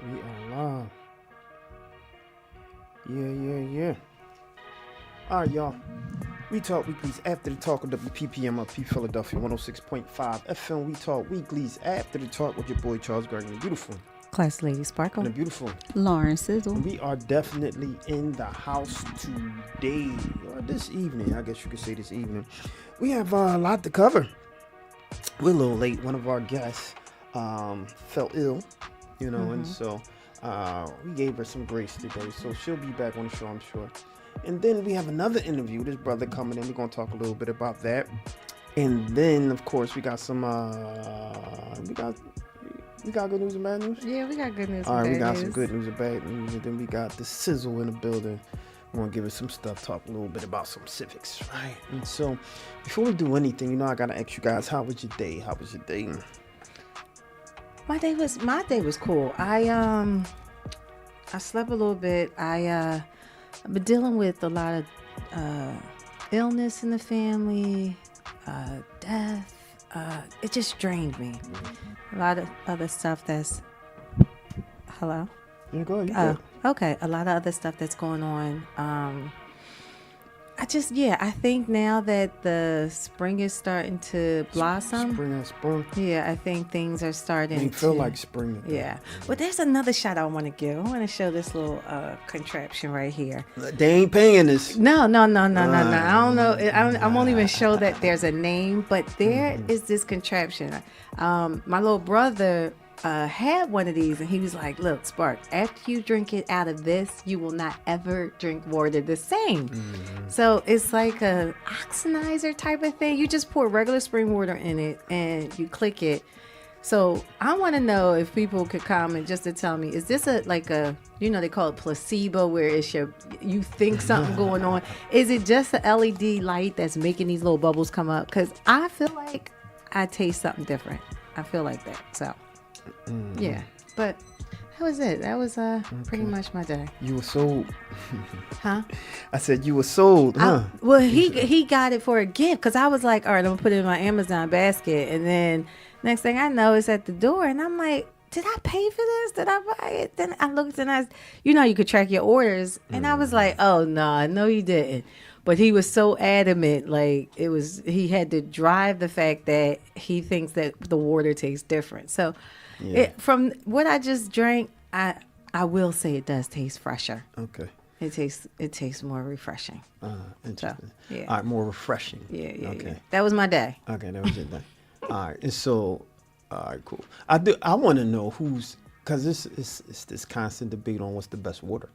We are live. Yeah. All right, y'all. We Talk Weeklies after the talk of WPPMLP Philadelphia 106.5 FM. We Talk Weeklies after the talk with your boy Charles Gregg and the beautiful. Class Lady And Sparkle. the beautiful. Lauren Sizzle. And we are definitely in the house today, or this evening. I guess you could say this evening. We have a lot to cover. We're a little late. One of our guests fell ill, and so we gave her some grace today. So she'll be back on the show, I'm sure. And then we have another interview. This brother coming in. We're gonna talk a little bit about that. And then, of course, we got some. We got good news and bad news. Yeah, we got good news. All right, we got some good news and bad news, and then we got the sizzle in the building. We're gonna give us some stuff, talk a little bit about some civics, right? And so, before we do anything, I gotta ask you guys, how was your day? How was your day? My day was cool. I slept a little bit. I've been dealing with a lot of illness in the family, death. It just drained me. A lot of other stuff that's hello. Yeah, go ahead. Okay. A lot of other stuff that's going on. I think now that the spring is starting to blossom. Spring. Yeah, I think things are starting It feel like spring. Yeah. But there's another shot I want to give. I want to show this little contraption right here. They ain't paying us. No. I don't know. I won't even show that there's a name, but there is this contraption. My little brother had one of these, and he was like, look, Spark, after you drink it out of this, you will not ever drink water the same. So it's like a oxynizer type of thing. You just pour regular spring water in it and you click it. So I want to know if people could comment just to tell me, is this they call it placebo, where it's you think something going on? Is it just a LED light that's making these little bubbles come up? Because I feel like I taste something different. I feel like that. So yeah, but that was it. That was pretty much my day. You were sold. Huh? I said you were sold, huh? Well, he got it for a gift, because I was like, all right, I'm gonna put it in my Amazon basket, and then next thing I know, it's at the door, and I'm like, did I pay for this? Did I buy it? Then I looked, and you could track your orders, and I was like, oh no, you didn't. But he was so adamant, like he had to drive the fact that he thinks that the water tastes different. So from what I just drank, I will say it does taste fresher. Okay. It tastes more refreshing. Interesting. So, yeah. All right, more refreshing. Yeah. Okay. Yeah. That was my day. Okay, that was your day. All right, and so, all right, cool. I want to know because this is this constant debate on what's the best water.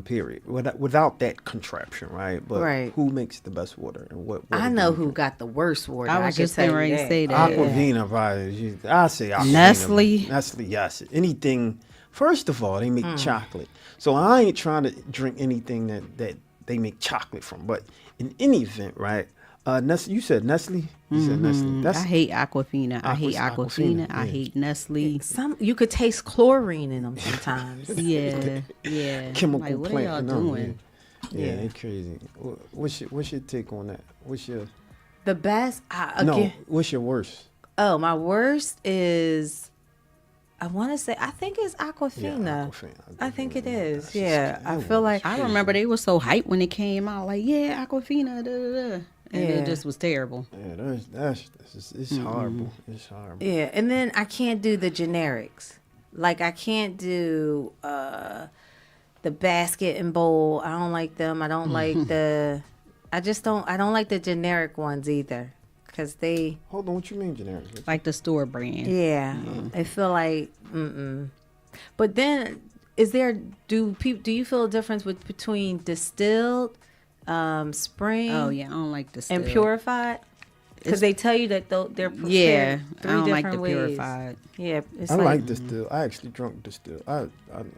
Period. Without that contraption, right? But Right. who makes the best water and what? I know who got the worst water. I was can just tell getting you ready to that. say that. Aquavina, probably. I say Aquavina. Nestle. Yes. Anything. First of all, they make chocolate, so I ain't trying to drink anything that they make chocolate from. But in any event, right? Nestle. You said Nestle. You said Nestle. I hate Aquafina. I hate Aquafina, Aquafina. I yeah. hate Nestle. You could taste chlorine in them sometimes. Yeah. Chemical Like, what plant. are y'all No, doing? Yeah, it's crazy. What's your take on that? What's your The best, again. What's your worst? Oh, my worst is, I want to say, I think it's Aquafina. Aquafina. I think it is. That's Yeah, just- I feel like I remember they were so hyped when it came out. Like, yeah, Aquafina. And Yeah. it just was terrible. Yeah, it's horrible. It's horrible. Yeah, and then I can't do the generics. Like, I can't do the basket and bowl. I don't like them. I don't like I don't like the generic ones either. Because they, Hold on, what you mean generic? Like the store brand. yeah, I feel like, But then, do you feel a difference between distilled, spring, Oh, yeah. I don't like the and purified? Because they tell you that they're prepared Yeah. three I don't like the different ways. purified. Yeah, it's I like, like distill. I actually drunk distill. I drunk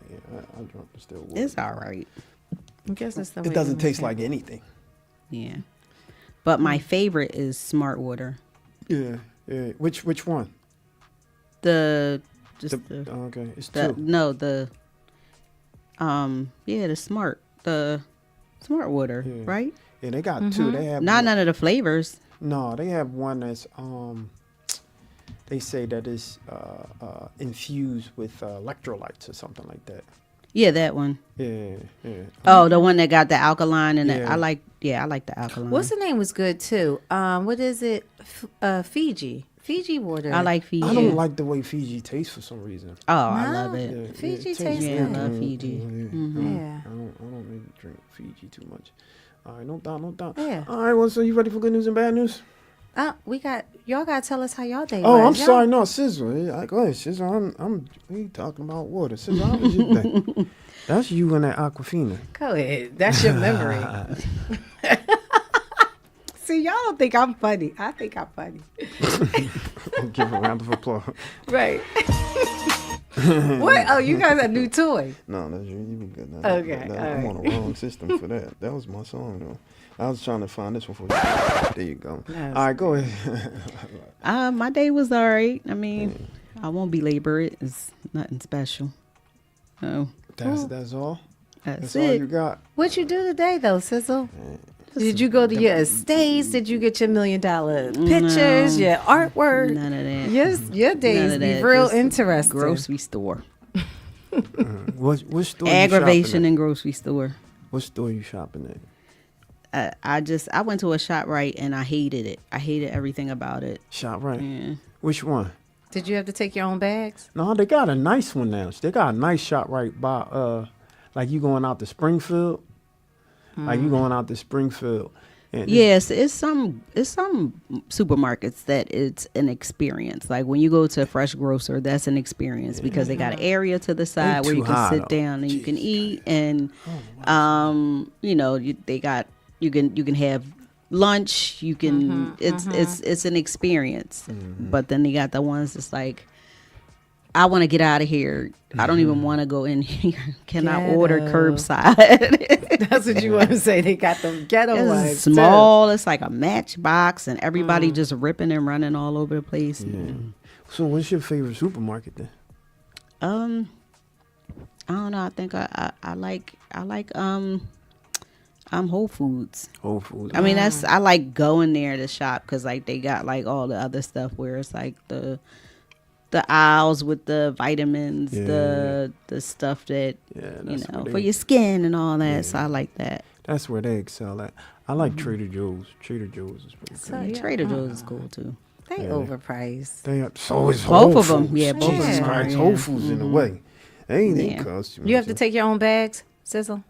distill water. It's all right. I guess it's the way It doesn't we taste make like anything. Yeah. But my favorite is Smart Water. Yeah. Which one? The Okay, it's the two. no the the smart water, Yeah. right? Yeah, they got two. They have Not none of the flavors. No, they have one that's they say that it's infused with electrolytes or something like that. Yeah, that one. Yeah. Oh, the one that got the alkaline and Yeah. I like the alkaline. What's the name was good too. What is it? Fiji water. I like Fiji. I don't like the way Fiji tastes for some reason. Oh, I No. love Yeah, it. Fiji it tastes Yeah, I good. love Fiji. Yeah. I don't really drink Fiji too much. All right, no doubt. Yeah. All right, well, so you ready for good news and bad news? Y'all gotta tell us how y'all day Oh, was. I'm Y'all- sorry, no, Sizzle. Go ahead, Sizzle. I'm we talking about water. Sizzle, how was your day? That's you and that Aquafina. Go ahead. That's your memory. See, y'all don't think I'm funny. I think I'm funny. Give a round of applause. Right. What? Oh, you got a new toy. No, that's you. You be good. No, Okay, no, all I'm right. on the wrong system for that. That was my song, though. I was trying to find this one for you. There you go. Nice. All right, go ahead. My day was all right. I mean, I won't belabor it. It's nothing special. Oh, That's all. that's That's all you it. got. What you do today, though, Sizzle? Did you go to your estates? Did you get your $1 million pictures, your artwork? None of that. Yes, your None days of be that. real Just interesting. Grocery store. What store? Aggravation You in grocery store. what store you shopping at? I went to a ShopRite and I hated it. I hated everything about it. Shop right. Yeah. Which one? Did you have to take your own bags? No, they got a nice one now. They got a nice shop right by like you going out to Springfield. Like you going out to Springfield. And Yes, it's some supermarkets that it's an experience. Like when you go to a fresh grocer, that's an experience because they got an area to the side where you too can high, sit though. down and you can Jeez. eat, and you can have lunch. You can it's an experience. But then they got the ones that's like, I want to get out of here. I don't even want to go in here. Can I order Ghetto. curbside? That's what you want to say. They got them ghetto It's ones. small. It's like a matchbox, and everybody just ripping and running all over the place. So what's your favorite supermarket then? I don't know. I think I like Whole Foods. Whole Foods. I mean, I like going there to shop because like they got like all the other stuff where it's like the aisles with the vitamins, the stuff that that's where for they- your skin and all that. So I like that. That's where they excel at. I like Trader Joe's. Trader Joe's is pretty So, good. yeah, Trader Joe's is cool too. They overpriced. They are, so is Both Whole of 'em. Foods. Yeah, both of 'em Jesus are, Christ, yeah. Whole Foods in a way. They ain't Yeah. cost You have to take your own bags, Sizzle?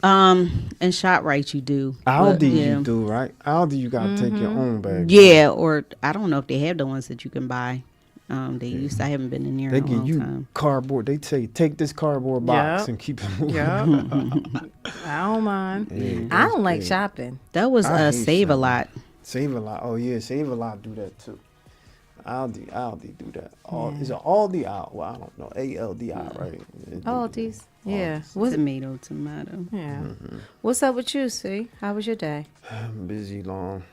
And ShopRite you do. Aldi but, yeah. you do, right? Aldi you gotta take your own bag. Yeah, or I don't know if they have the ones that you can buy. They used to. I haven't been in there They in a give long you time. cardboard. They say take this cardboard box Yup. and keep it moving. I don't mind. Yeah, I that's don't like good. shopping. That was I hate Save a shopping. Lot. Save a lot. Oh yeah, Save a lot do that too. Aldi do that. Is it Aldi out? Well, I don't know. ALDI, right? Aldi's. Yeah. What's, Tomato. yeah. What's up with you, see? How was your day? I'm busy long.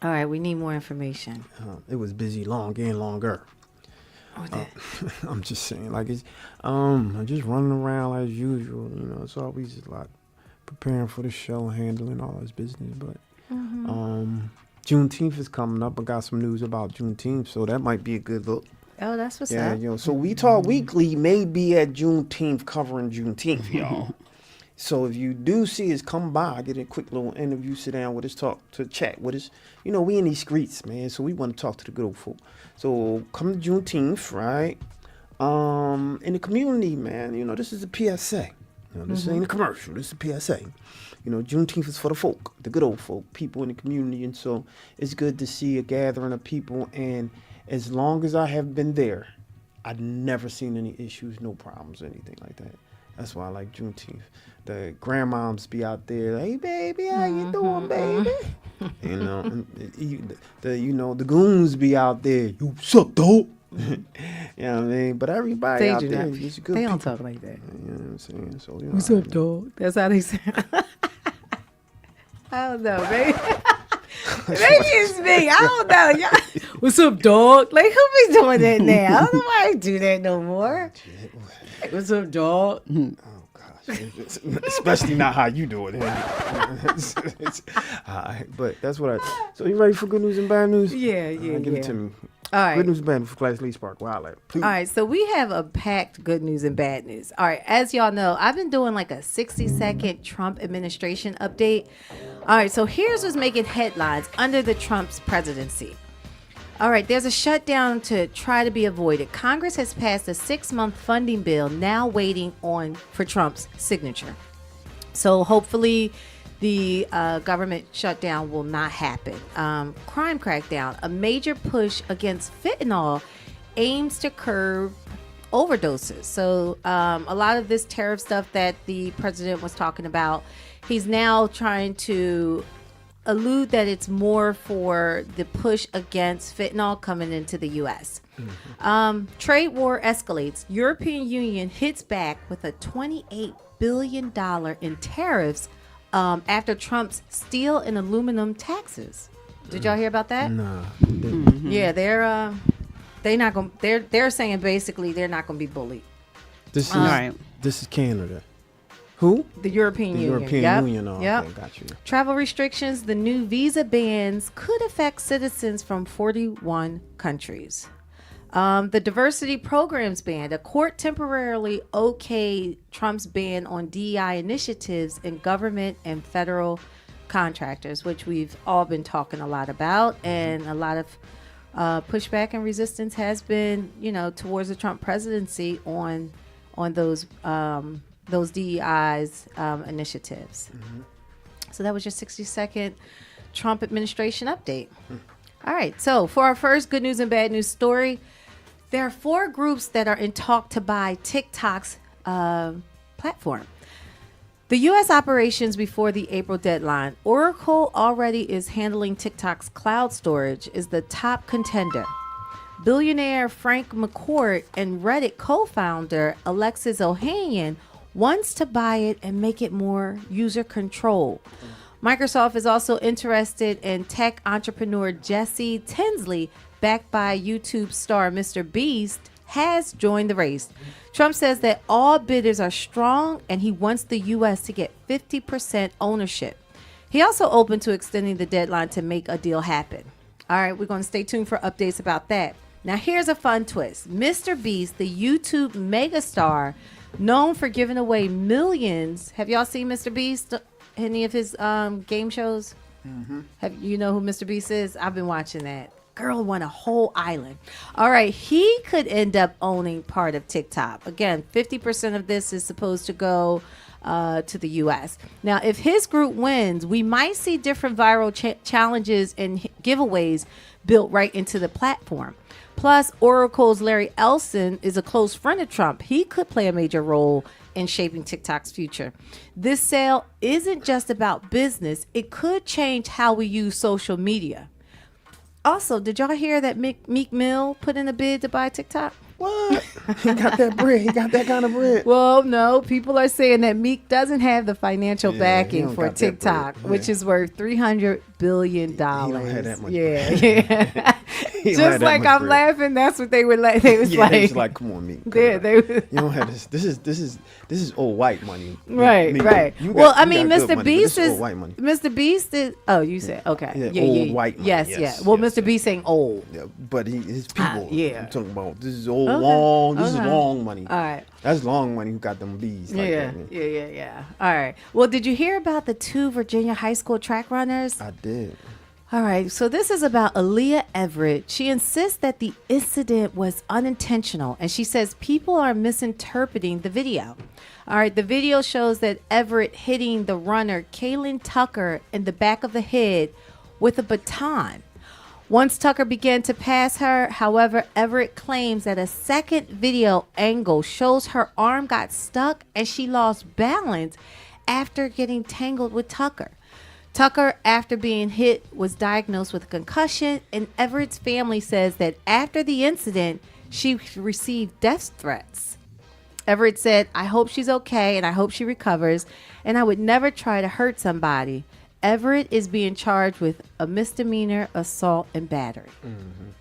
All right, we need more information. It was busy long and longer. Oh, that. I'm just saying, like it's I'm just running around as usual. You know, it's always a lot preparing for the show, handling all this business. But Juneteenth is coming up. I got some news about Juneteenth, so that might be a good look. Oh, that's what's Yeah, up. you know. So We Talk Weekly may be at Juneteenth covering Juneteenth, y'all. So if you do see us, come by, get a quick little interview, sit down with us, talk to chat with us. You know, we in these streets, man. So we want to talk to the good old folk. So come to Juneteenth, right? In the community, man. You know, this is a PSA. You know, this ain't a commercial. This is a PSA. You know, Juneteenth is for the folk, the good old folk, people in the community. And so it's good to see a gathering of people. And as long as I have been there, I've never seen any issues, no problems, anything like that. That's why I like Juneteenth. The grandmoms be out there, hey baby, how you doing, baby? You know, and the goons be out there, you what's up, dog? You know what I mean? But everybody They out do there not. is good They don't people. talk like that. You know what I'm saying? So, you know, What's up, dog? That's how they say. I don't know, maybe. Maybe it's me. I don't know. Y'all, what's up, dog? Like, who be doing that now? I don't know why I do that no more. What's up, dog? Oh gosh, especially not how you do it. All right, but that's what I. So you ready for good news and bad news? Yeah, Give it to me. All right. Good news and bad news for Class Lee Spark Wildlife. Please. All right, so we have a packed good news and bad news. All right, as y'all know, I've been doing like a 60-second Trump administration update. All right, so here's what's making headlines under the Trump's presidency. All right, there's a shutdown to try to be avoided. Congress has passed a 6-month funding bill now waiting for Trump's signature. So hopefully the government shutdown will not happen. Crime crackdown, a major push against fentanyl aims to curb overdoses. So a lot of this tariff stuff that the president was talking about, he's now trying to allude that it's more for the push against fentanyl coming into the U.S. Trade war escalates. European Union hits back with a $28 billion in tariffs after Trump's steel and aluminum taxes. Did y'all hear about that? Nah. Yeah, they're not going. They're saying basically they're not going to be bullied. This is Right. This is Canada. Who? The European The Union. European Yep. Union. Oh, Yep. okay, got you. Travel restrictions, the new visa bans could affect citizens from 41 countries. The diversity programs ban. A court temporarily okayed Trump's ban on DEI initiatives in government and federal contractors, which we've all been talking a lot about, and a lot of pushback and resistance has been, towards the Trump presidency on those DEI's initiatives. So that was your 60-second Trump administration update. All right. So for our first good news and bad news story, there are 4 groups that are in talk to buy TikTok's platform. The U.S. operations before the April deadline, Oracle already is handling TikTok's cloud storage, is the top contender. Billionaire Frank McCourt and Reddit co-founder Alexis Ohanian wants to buy it and make it more user control. Microsoft is also interested in tech entrepreneur Jesse Tinsley, backed by YouTube star Mr. Beast, has joined the race. Trump says that all bidders are strong and he wants the U.S. to get 50% ownership. He also opened to extending the deadline to make a deal happen. All right, we're going to stay tuned for updates about that. Now, here's a fun twist. Mr. Beast, the YouTube megastar, known for giving away millions. Have y'all seen Mr. Beast? Any of his game shows? Have you know who Mr. Beast is? I've been watching that. Girl won a whole island. All right, he could end up owning part of TikTok. Again, 50% of this is supposed to go to the U.S. Now, if his group wins, we might see different viral challenges and giveaways built right into the platform. Plus, Oracle's Larry Ellison is a close friend of Trump. He could play a major role in shaping TikTok's future. This sale isn't just about business. It could change how we use social media. Also, did y'all hear that Meek Mill put in a bid to buy TikTok? What? He got that bread. He got that kind of bread. Well, no. People are saying that Meek doesn't have the financial he backing don't for got that TikTok, bread. which is worth $300 billion. He don't have that much Yeah, bread. yeah. He don't have Just that like much I'm bread. laughing, that's what they were like. They was Yeah, like, they was like, come on, Meek. yeah, they was, You don't have this. This is old white money. right, Meek, right. you got- Well, I you mean, got good Mr. money, but Beast this is old white money. Mr. Beast is. Oh, you said okay. Yeah, old white money. Yes, Yes, yeah. Well, yes, Mr. Beast ain't old. Yeah, but his people. yeah. I'm talking about this is old Okay, long. This is okay. long money. All right. That's long money. Who got them bees? Like Yeah, that, yeah. All right. Well, did you hear about the 2 Virginia high school track runners? I did. All right, so this is about Aaliyah Everett. She insists that the incident was unintentional, and she says people are misinterpreting the video. All right, the video shows that Everett hitting the runner, Kaylin Tucker, in the back of the head with a baton. Once Tucker began to pass her, however, Everett claims that a second video angle shows her arm got stuck and she lost balance after getting tangled with Tucker. Tucker, after being hit, was diagnosed with a concussion, and Everett's family says that after the incident, she received death threats. Everett said, "I hope she's okay and I hope she recovers, and I would never try to hurt somebody." Everett is being charged with a misdemeanor, assault, and battery.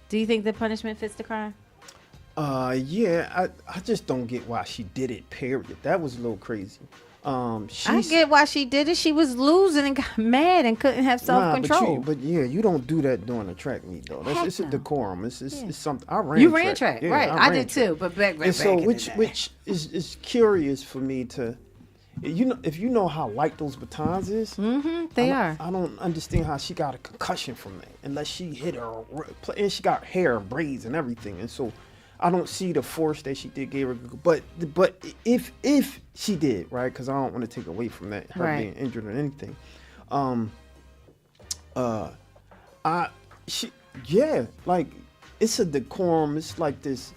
Do you think the punishment fits the crime? Yeah, I just don't get why she did it, period. That was a little crazy. I She's get why she did it. She was losing and got mad and couldn't have self control. But yeah, you don't do that during a track meet though. Heck It's a no. decorum. It's Yeah. something. I ran. You ran track, Yeah, right? I ran did track. too, but back And so, in the which day. is curious for me to, if you know how light those batons is, They are. I don't understand how she got a concussion from that unless she hit her, and she got hair, braids, and everything, and so. I don't see the force that she did gave her, but if she did, right? Because I don't want to take away from that, her Right. being injured or anything. Like it's a decorum. It's like this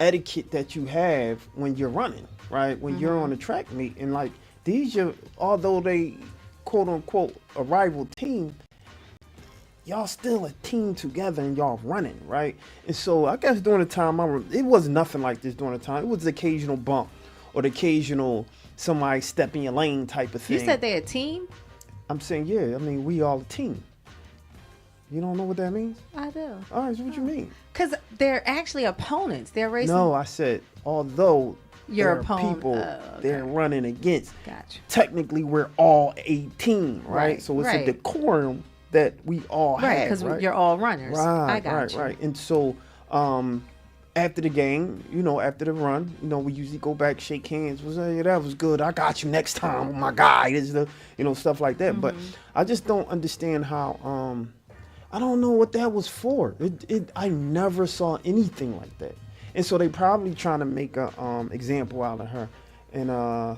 etiquette that you have when you're running, right? When you're on a track meet, and like although they quote unquote a rival team, y'all still a team together and y'all running, right? And so I guess during the time it was nothing like this during the time. It was the occasional bump or the occasional somebody step in your lane type of thing. You said they're a team? I'm saying, yeah, I mean, we all a team. You don't know what that means? I do. All right, so what you mean? Because they're actually opponents. They're racing. No, I said, although Your there are opponent- people okay. they're running against, Gotcha. technically we're all a team, right? Right, So it's right. a decorum that we all Right, have, because right? you're all runners. Right, I got you. right. And so after the game, after the run, we usually go back, shake hands. Was hey, that was good. I got you next time. Oh my guy, is the stuff like that. But I just don't understand how I don't know what that was for. I never saw anything like that. And so they probably trying to make a example out of her. And I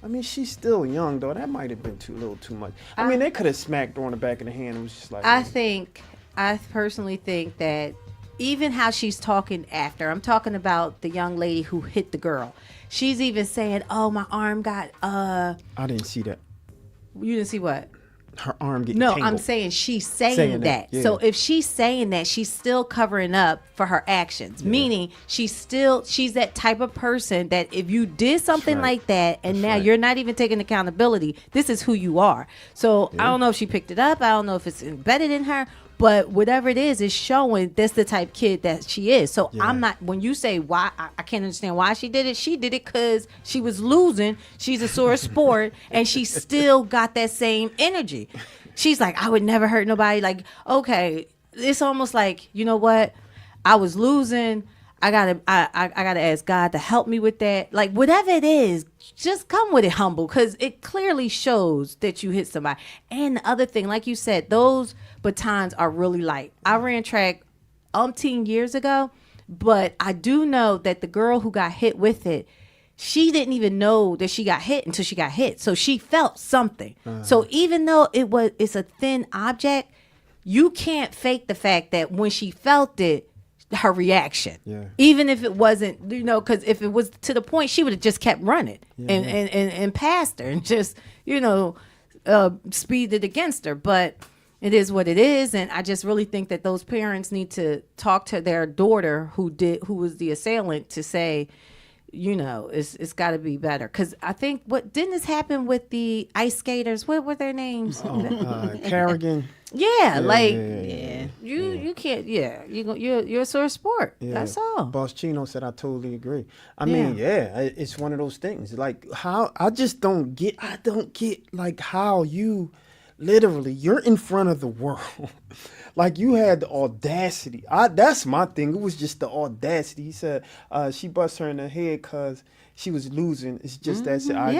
mean, she's still young though. That might have been a little too much. I mean, they could have smacked her on the back of the hand. It was just like I personally think that even how she's talking after, I'm talking about the young lady who hit the girl. She's even saying, "Oh, my arm got I didn't see that. You didn't see what? Her arm getting No, tangled. I'm saying she's saying that. yeah. So if she's saying that, she's still covering up for her actions. Meaning she's that type of person that if you did something right. like that and That's now right. you're not even taking accountability, this is who you are. So I don't know if she picked it up. I don't know if it's embedded in her. But whatever it is showing that's the type of kid that she is. So Yeah. I'm not, when you say why, I can't understand why she did it. She did it because she was losing. She's a sore sport and she still got that same energy. She's like, I would never hurt nobody. Like, okay, it's almost like, you know what? I was losing. I gotta ask God to help me with that. Like, whatever it is, just come with it humble, because it clearly shows that you hit somebody. And the other thing, like you said, those batons are really light. I ran track umpteen years ago, but I do know that the girl who got hit with it, she didn't even know that she got hit until she got hit. So she felt something. So even though it's a thin object, you can't fake the fact that when she felt it, her reaction, even if it wasn't, because if it was to the point, she would have just kept running and passed her and just, speeded against her. But it is what it is. And I just really think that those parents need to talk to their daughter who was the assailant to say, it's got to be better. Because I think didn't this happen with the ice skaters? What were their names? Kerrigan. You can't. You're a sore sport. Yeah. That's all. Boss Chino said, I totally agree. I mean, it's one of those things. Like how I don't get like how you literally you're in front of the world. Like you had the audacity. That's my thing. It was just the audacity. He said she bust her in the head because she was losing. It's just that. No,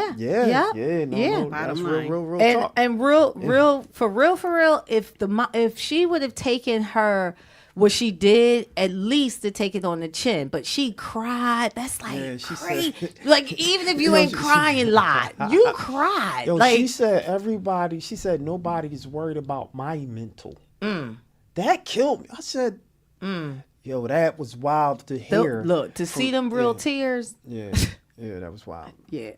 that's real talk. And real for real. If she would have taken her what she did, at least to take it on the chin, but she cried. That's like crazy. Like even if you ain't crying live, you cried. Yo, like she said nobody is worried about my mental. That killed me. I said, yo, that was wild to hear. See them real tears. Yeah, that was wild. Yeah,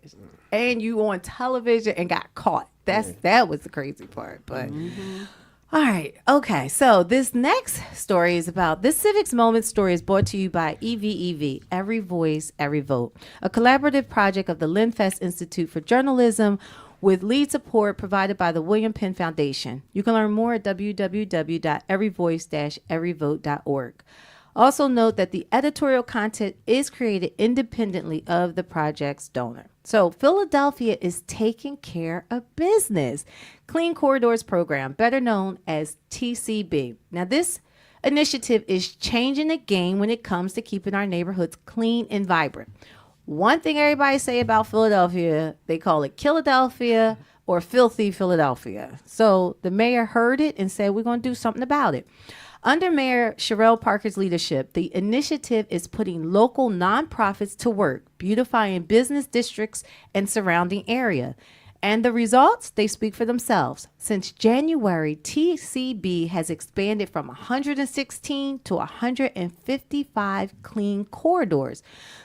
and you on television and got caught. That was the crazy part. But all right, okay. So this next story is about this Civics Moment story is brought to you by EVEV, Every Voice, Every Vote, a collaborative project of the Linfest Institute for Journalism, with lead support provided by the William Penn Foundation. You can learn more at www.everyvoice-everyvote.org. Also note that the editorial content is created independently of the project's donor. So Philadelphia is taking care of business. Clean Corridors Program, better known as TCB. Now, this initiative is changing the game when it comes to keeping our neighborhoods clean and vibrant. One thing everybody say about Philadelphia, they call it Philadelphia or filthy Philadelphia. So the mayor heard it and said, we're going to do something about it. Under Mayor Sherelle Parker's leadership, the initiative is putting local nonprofits to work, beautifying business districts and surrounding area. And the results, they speak for themselves. Since January, TCB has expanded from 116 to 155 clean corridors,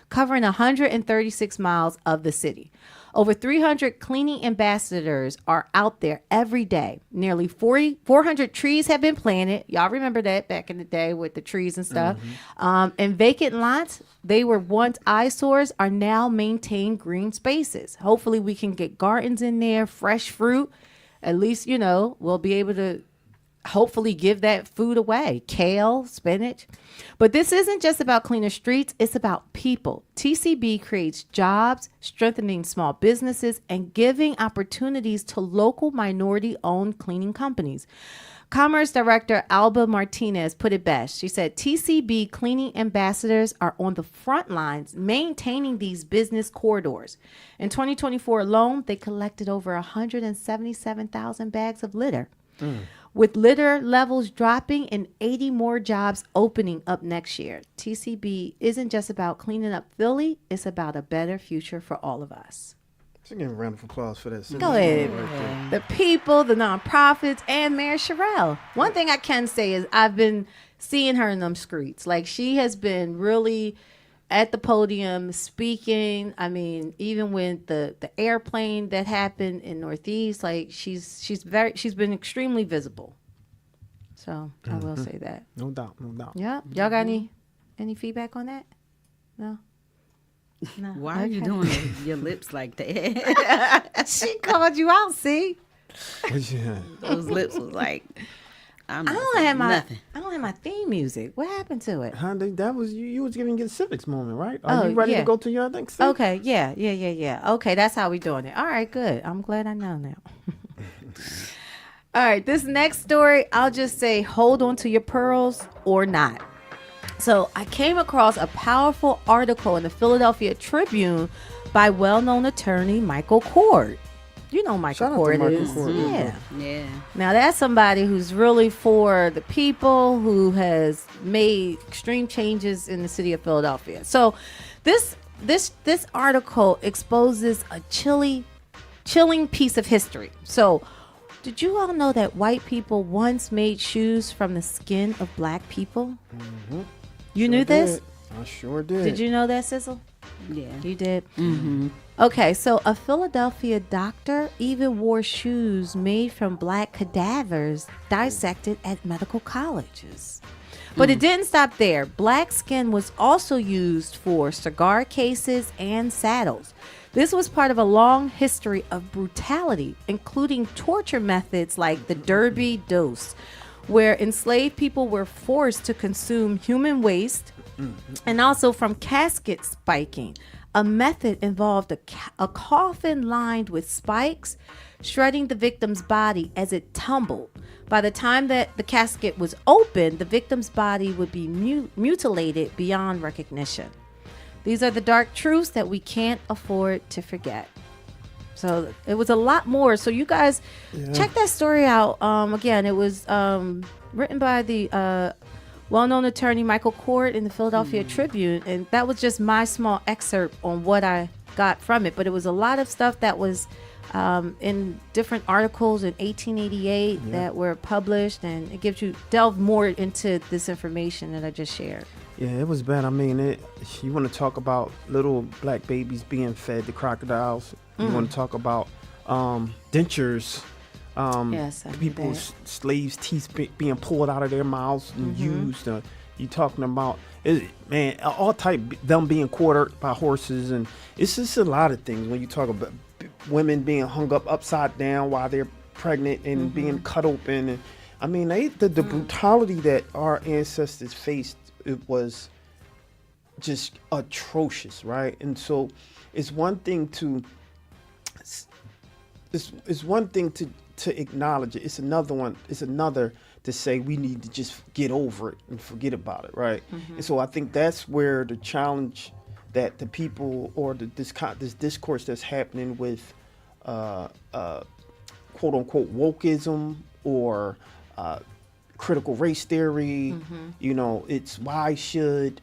covering 136 miles of the city. Over 300 cleaning ambassadors are out there every day. Nearly 400 trees have been planted. Y'all remember that back in the day with the trees and stuff. And vacant lots, they were once eyesores, are now maintained green spaces. Hopefully we can get gardens in there, fresh fruit. At least, we'll be able to hopefully give that food away. Kale, spinach. But this isn't just about cleaner streets. It's about people. TCB creates jobs, strengthening small businesses, and giving opportunities to local minority-owned cleaning companies. Commerce Director Alba Martinez put it best. She said, TCB cleaning ambassadors are on the front lines maintaining these business corridors. In 2024 alone, they collected over 177,000 bags of litter. With litter levels dropping and 80 more jobs opening up next year. TCB isn't just about cleaning up Philly, it's about a better future for all of us. Let's give a round of applause for this. Go ahead. The people, the nonprofits, and Mayor Sherelle. One thing I can say is I've been seeing her in them streets. Like, she has been really at the podium speaking. I mean, even when the airplane that happened in Northeast, like she's been extremely visible. So I will say that. No doubt. Yeah. Y'all got any feedback on that? No. Why are you doing your lips like that? She called you out. See, Yeah. Those lips was like, I don't have my theme music. What happened to it? Honey, that was you was giving your civics moment, right? Are Oh, you ready yeah. to go to your next thing? Okay, yeah. Okay, that's how we doing it. All right, good. I'm glad I know now. All right, this next story, I'll just say hold on to your pearls or not. So I came across a powerful article in the Philadelphia Tribune by well-known attorney Michael Cord. You know Michael Shout out to Cord Michael is. Cord. Yeah. yeah. Now that's somebody who's really for the people, who has made extreme changes in the city of Philadelphia. So this article exposes a chilling piece of history. So did you all know that white people once made shoes from the skin of black people? Mm-hmm. You knew this? I sure did. Did you know that, Sizzle? Yeah. You did? Mm-hmm. Okay, so a Philadelphia doctor even wore shoes made from black cadavers dissected at medical colleges. But it didn't stop there. Black skin was also used for cigar cases and saddles. This was part of a long history of brutality, including torture methods like the Derby dose, where enslaved people were forced to consume human waste, and also from casket spiking. A method involved a coffin lined with spikes, shredding the victim's body as it tumbled. By the time that the casket was opened, the victim's body would be mutilated beyond recognition. These are the dark truths that we can't afford to forget. So it was a lot more. So you guys check that story out. Again, it was written by the well-known attorney Michael Cord in the Philadelphia Tribune, and that was just my small excerpt on what I got from it. But it was a lot of stuff that was in different articles in 1888 that were published, and it gives you delve more into this information that I just shared. Yeah, it was bad. I mean, you want to talk about little black babies being fed to crocodiles. You want to talk about dentures. Yes, I knew people's slaves' teeth being pulled out of their mouths and used. You talking about all type them being quartered by horses, and it's just a lot of things when you talk about women being hung up upside down while they're pregnant and being cut open. And I mean, the brutality that our ancestors faced, it was just atrocious, right? And so it's one thing to it's one thing to acknowledge it. It's another to say we need to just get over it and forget about it, right? And so I think that's where the challenge that the people or this discourse that's happening with quote unquote wokeism or critical race theory, it's why should,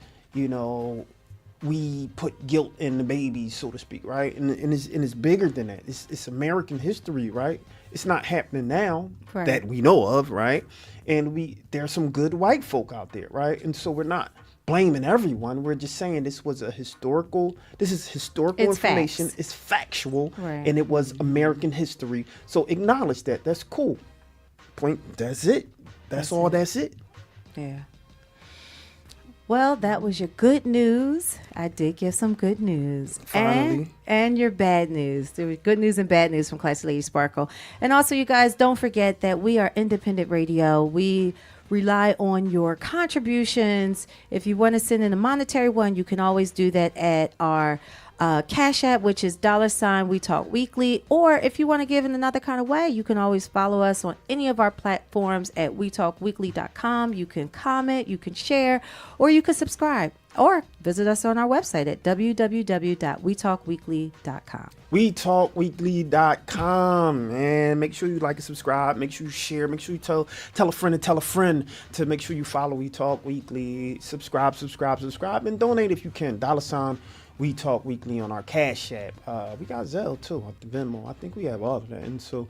we put guilt in the babies, so to speak, right? And it's bigger than that. It's American history, right? It's not happening now that we know of, right? And there's some good white folk out there, right? And so we're not blaming everyone. We're just saying this is historical information. Facts. It's factual, Right. and it was American history. So acknowledge that. That's cool. That's it. That's all. That's it. Yeah. Well, that was your good news. I did give some good news. Finally. And your bad news. There was good news and bad news from Classy Lady Sparkle. And also, you guys, don't forget that we are independent radio. We rely on your contributions. If you want to send in a monetary one, you can always do that at our Cash App, which is $ We Talk Weekly. Or if you want to give in another kind of way, you can always follow us on any of our platforms at wetalkweekly.com. You can comment, you can share, or you can subscribe. Or visit us on our website at www.wetalkweekly.com. WeTalkWeekly.com, man. Make sure you like and subscribe. Make sure you share. Make sure you tell a friend to make sure you follow We Talk Weekly. Subscribe, and donate if you can. $ We Talk Weekly on our Cash App. We got Zelle too, the Venmo. I think we have all of that. And so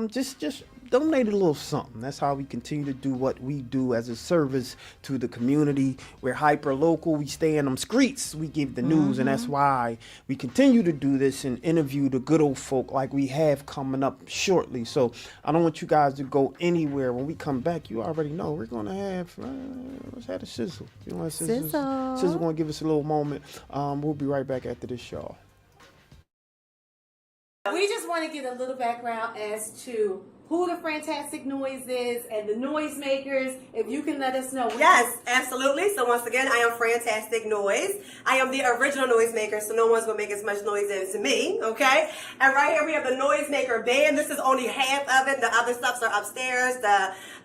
just donate a little something. That's how we continue to do what we do as a service to the community. We're hyper local. We stay in them streets. We give the news, and that's why we continue to do this and interview the good old folk like we have coming up shortly. So I don't want you guys to go anywhere. When we come back, you already know we're gonna have let's have a sizzle. You want sizzle? Sizzle gonna give us a little moment. We'll be right back after this, y'all. We just want to get a little background as to who the Fantastic Noise is and the noisemakers. If you can let us know. Yes, absolutely. So once again, I am Fantastic Noise. I am the original noisemaker, so no one's going to make as much noise as me, okay? And right here we have the Noisemaker Band. This is only half of it. The other stuffs are upstairs.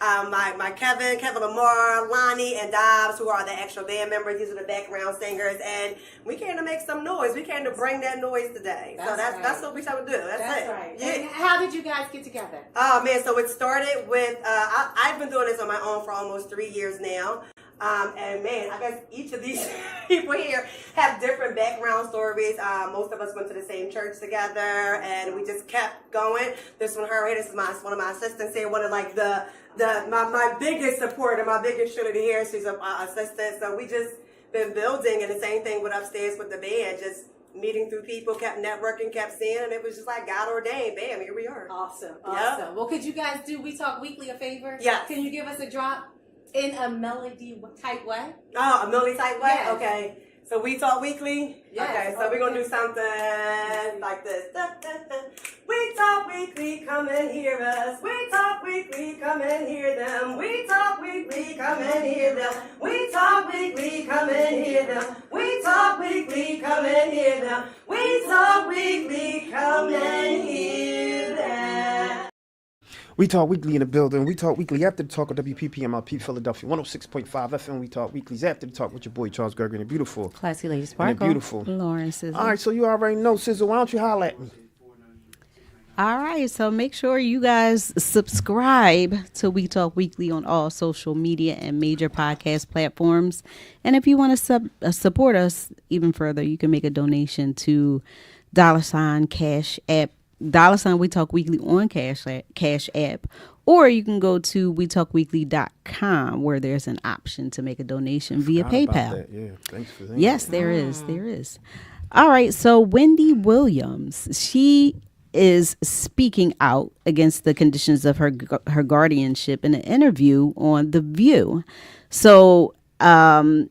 My Kevin Lamar, Lonnie, and Dobbs, who are the actual band members. These are the background singers. And we came to make some noise. We came to bring that noise today. That's what we trying to do. That's it. Right. Yeah. And how did you guys get together? Oh man, so it started with, I've been doing this on my own for almost 3 years now. And man, I guess each of these people here have different background stories. Most of us went to the same church together, and we just kept going. This one, her here, this is one of my assistants here, one of like my biggest supporter, my biggest shooter here. She's an assistant. So we just been building, and the same thing with upstairs with the band, just meeting through people, kept networking, kept seeing, and it was just like God ordained. Bam, here we are. Awesome. Yep. Well, could you guys do We Talk Weekly a favor? Yes. Can you give us a drop in a melody type way? Oh, a melody type way? Yes. Okay. So We Talk Weekly? Yes. Okay, so we're going to do something like this. We Talk Weekly, come and hear us. We Talk Weekly, come and hear them. We Talk Weekly, come and hear them. We Talk Weekly, come and hear them. We Talk Weekly, come and hear them. We Talk Weekly, come and hear them. We Talk Weekly in the building. We Talk Weekly after the talk of WPPMLP Philadelphia 106.5 FM. We Talk Weekly's after the talk with your boy Charles Gregory and the beautiful. Classy Lady And Sparkle. the beautiful. Lauren Sizzle. All right, so you already know, Sizzle. Why don't you holler at me? All right, so make sure you guys subscribe to We Talk Weekly on all social media and major podcast platforms. And if you want to support us even further, you can make a donation to $ Cash App, $ We Talk Weekly on Cash App, or you can go to wetalkweekly.com where there's an option to make a donation via Forgot about PayPal. that. Yeah, thanks for that. Yes, there is. There is. All right. So Wendy Williams, she is speaking out against the conditions of her guardianship in an interview on The View. So for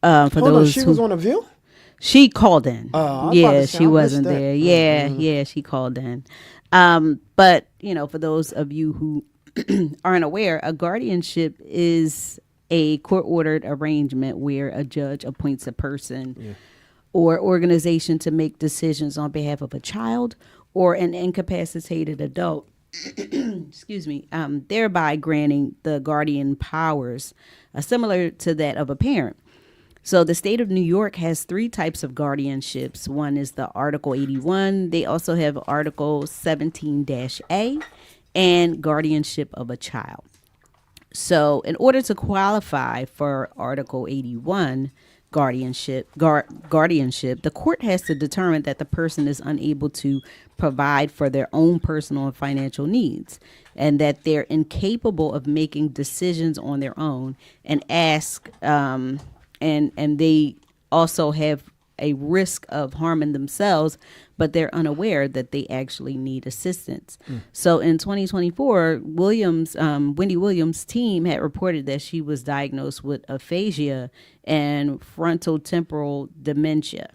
those she who was on The View? she called in. I was about Yeah, to say, she I wasn't missed that. there. Yeah, she called in. But for those of you who aren't aware, a guardianship is a court-ordered arrangement where a judge appoints a person or organization to make decisions on behalf of a child or an incapacitated adult, excuse me, thereby granting the guardian powers similar to that of a parent. So the state of New York has 3 types of guardianships. One is the Article 81. They also have Article 17-A and guardianship of a child. So in order to qualify for Article 81 guardianship, the court has to determine that the person is unable to provide for their own personal and financial needs, and that they're incapable of making decisions on their own, and and they also have a risk of harming themselves, but they're unaware that they actually need assistance. So in 2024, Wendy Williams' team had reported that she was diagnosed with aphasia and frontotemporal dementia.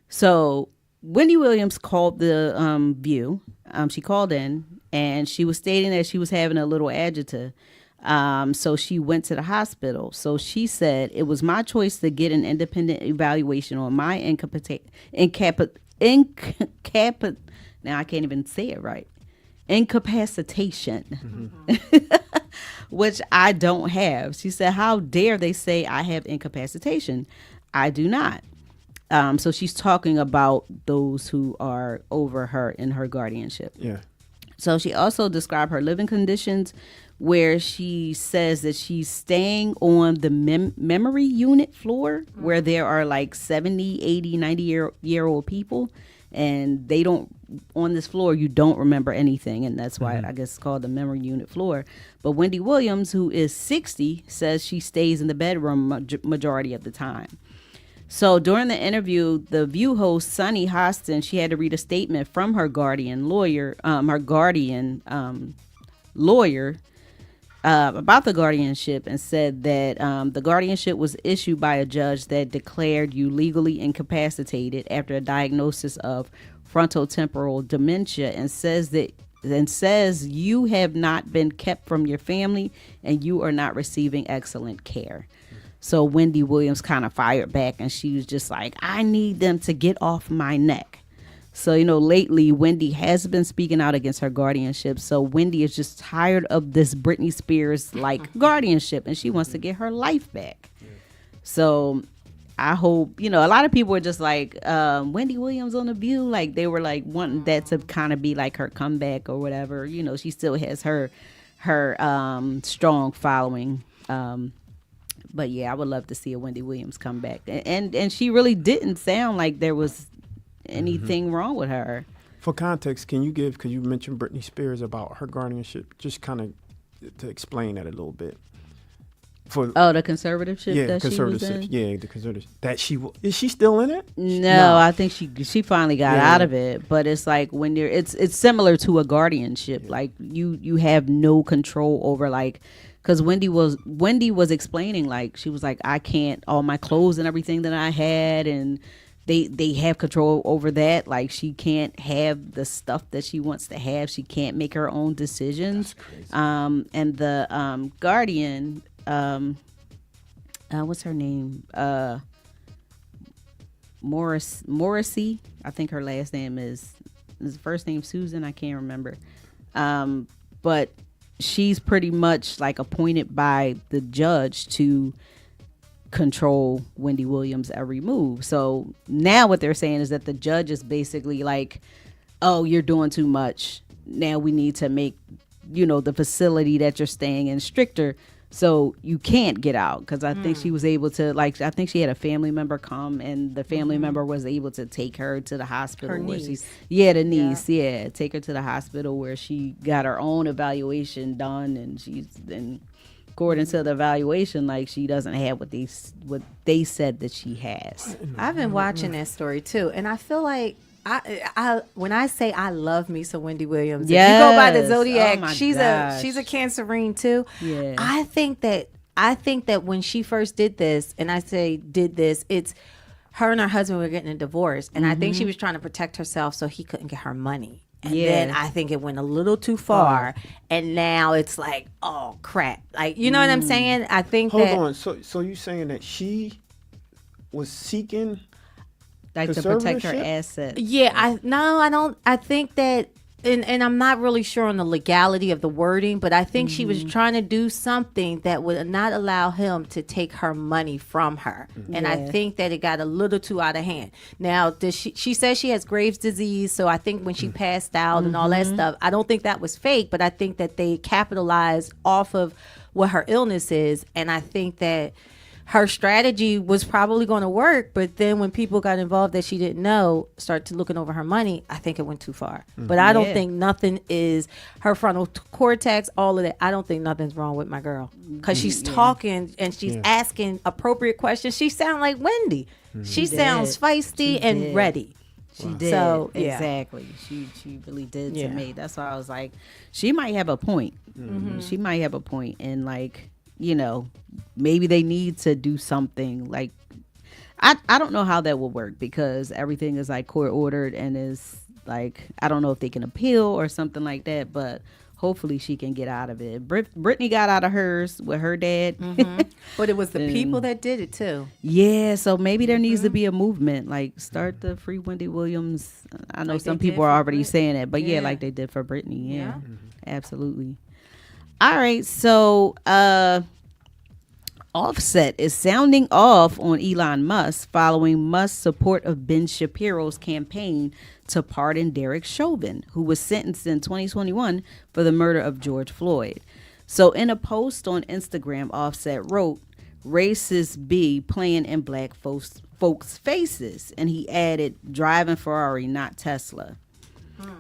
So Wendy Williams called the View. She called in and she was stating that she was having a little agita. So she went to the hospital. So she said, it was my choice to get an independent evaluation on my now I can't even say it right. Incapacitation, which I don't have. She said, how dare they say I have incapacitation? I do not. So she's talking about those who are over her in her guardianship. Yeah. So she also described her living conditions, where she says that she's staying on the memory unit floor, where there are like 70, 80, 90-year-old people, and they don't, on this floor, you don't remember anything, and that's why I guess it's called the memory unit floor. But Wendy Williams, who is 60, says she stays in the bedroom majority of the time. So during the interview, the View host, Sunny Hostin, she had to read a statement from her guardian lawyer, about the guardianship, and said that the guardianship was issued by a judge that declared you legally incapacitated after a diagnosis of frontotemporal dementia, and says you have not been kept from your family and you are not receiving excellent care. So Wendy Williams kind of fired back, and she was just like, I need them to get off my neck. So, lately Wendy has been speaking out against her guardianship. So Wendy is just tired of this Britney Spears guardianship, and she wants to get her life back. So I hope, a lot of people were just like, Wendy Williams on The View, like they were like wanting that to kind of be like her comeback or whatever. She still has her strong following. But yeah, I would love to see a Wendy Williams come back. And she really didn't sound like there was anything wrong with her. For context, can you give, because you mentioned Britney Spears about her guardianship, just kind of to explain that a little bit. The conservativeship that she was in? Yeah, the conservativeship. Is she still in it? No, I think she finally got out of it. But it's like when you're, it's similar to a guardianship. Yeah. Like you have no control over because Wendy was explaining, like, she was like, I can't, all my clothes and everything that I had, and they have control over that. Like, she can't have the stuff that she wants to have. She can't make her own decisions. That's crazy. And the guardian, what's her name? Morrissey. I think her last name is first name Susan. I can't remember. But she's pretty much like appointed by the judge to control Wendy Williams' every move. So now what they're saying is that the judge is basically like, oh, you're doing too much. Now we need to make, the facility that you're staying in stricter, so you can't get out. Because I think she was able to, I think she had a family member come, and the family member was able to take her to the hospital. Her niece. Take her to the hospital where she got her own evaluation done, and according to the evaluation, she doesn't have what they said that she has. I've been watching that story too, and I feel like I when I say I love me some Wendy Williams, if you go by the Zodiac, she's a Cancerine too. Yeah. I think that when she first did this, and I say did this, it's her and her husband were getting a divorce, and I think she was trying to protect herself so he couldn't get her money. And Yeah. then I think it went a little too far, and now it's like, oh crap! Like, you know what I'm saying? I think Hold that on. So you saying that she was seeking? Like to protect her Conservatorship? assets. yeah, I don't. I think that, and I'm not really sure on the legality of the wording, but I think she was trying to do something that would not allow him to take her money from her, and I Yeah. think that it got a little too out of hand. Now, does she says she has Graves' disease, so I think when she passed out and all that stuff, I don't think that was fake, but I think that they capitalized off of what her illness is, and I think that her strategy was probably going to work, but then when people got involved that she didn't know, start to looking over her money, I think it went too far. But I don't Yeah. think nothing is her frontal cortex, all of that. I don't think nothing's wrong with my girl because she's talking and she's asking appropriate questions. She sounds like Wendy. She sounds feisty She and did. ready. She did. So, yeah. Exactly. She really did Yeah. to me. That's why I was like, she might have a point. Mm-hmm. She might have a point. And like, you know, maybe they need to do something like I don't know how that will work because everything is like court ordered and is like I don't know if they can appeal or something like that, but hopefully she can get out of it. Brittany got out of hers with her dad. But it was the people that did it too. Yeah, so maybe there needs to Mm-hmm. be a movement, like start the Free Wendy Williams. I know Like some they did people are for already Brit- saying it, but yeah, Yeah. like they did for Brittany. Yeah, Yeah. absolutely. All right, so Offset is sounding off on Elon Musk following Musk's support of Ben Shapiro's campaign to pardon Derek Chauvin, who was sentenced in 2021 for the murder of George Floyd. So in a post on Instagram, Offset wrote, "Racist be playing in black folks' faces," and he added, "Driving Ferrari, not Tesla."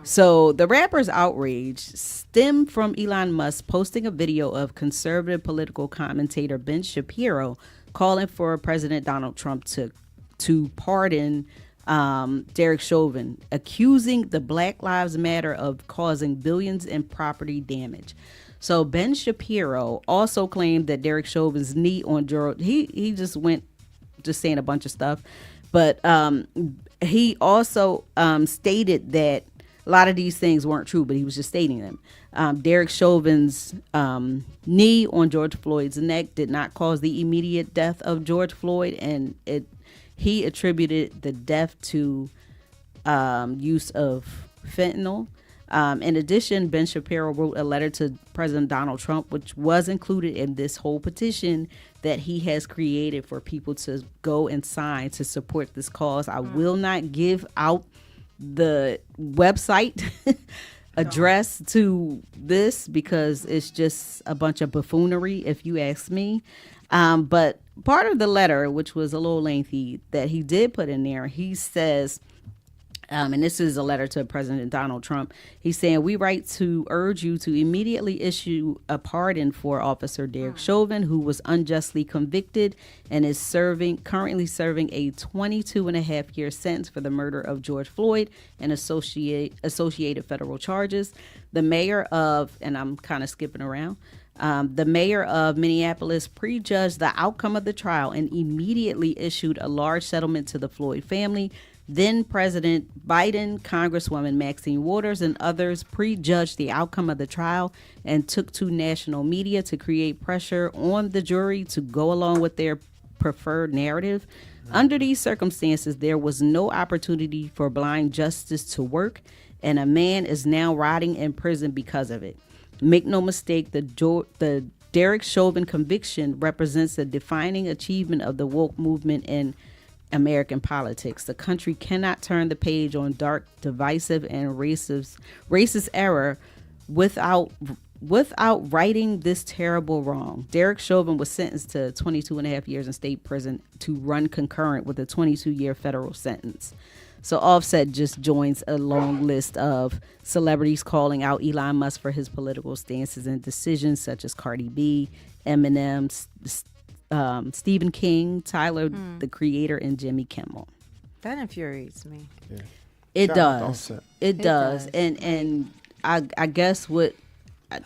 So the rapper's outrage stemmed from Elon Musk posting a video of conservative political commentator Ben Shapiro calling for President Donald Trump to pardon Derek Chauvin, accusing the Black Lives Matter of causing billions in property damage. So Ben Shapiro also claimed that Derek Chauvin's knee on George, he just went just saying a bunch of stuff, but he also stated that a lot of these things weren't true, but he was just stating them. Derek Chauvin's knee on George Floyd's neck did not cause the immediate death of George Floyd, and he attributed the death to use of fentanyl. In addition, Ben Shapiro wrote a letter to President Donald Trump, which was included in this whole petition that he has created for people to go and sign to support this cause. I will not give out the website address to this because it's just a bunch of buffoonery, if you ask me. But part of the letter, which was a little lengthy, that he did put in there, he says, and this is a letter to President Donald Trump. He's saying, "We write to urge you to immediately issue a pardon for Officer Derek Chauvin, who was unjustly convicted and is currently serving a 22.5-year sentence for the murder of George Floyd and associated federal charges. The mayor of," and I'm kind of skipping around, the mayor of Minneapolis prejudged the outcome of the trial and immediately issued a large settlement to the Floyd family. Then President Biden, Congresswoman Maxine Waters, and others prejudged the outcome of the trial and took to national media to create pressure on the jury to go along with their preferred narrative. Under these circumstances, there was no opportunity for blind justice to work, and a man is now rotting in prison because of it. Make no mistake, the Derek Chauvin conviction represents a defining achievement of the woke movement in American politics. The country cannot turn the page on dark, divisive, and racist error without righting this terrible wrong. Derek Chauvin was sentenced to 22.5 years in state prison to run concurrent with a 22-year federal sentence. So Offset just joins a long list of celebrities calling out Elon Musk for his political stances and decisions, such as Cardi B, Eminem, Stephen King, Tyler, the Creator, and Jimmy Kimmel. That infuriates me. It Shout out to does. Offset. It does. And I guess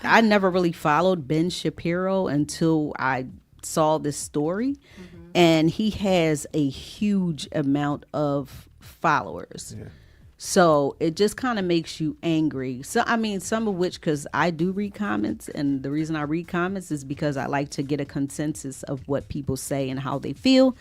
I never really followed Ben Shapiro until I saw this story, and he has a huge amount of followers. So it just kind of makes you angry. So, I mean, some of which, because I do read comments, and the reason I read comments is because I like to get a consensus of what people say and how they feel.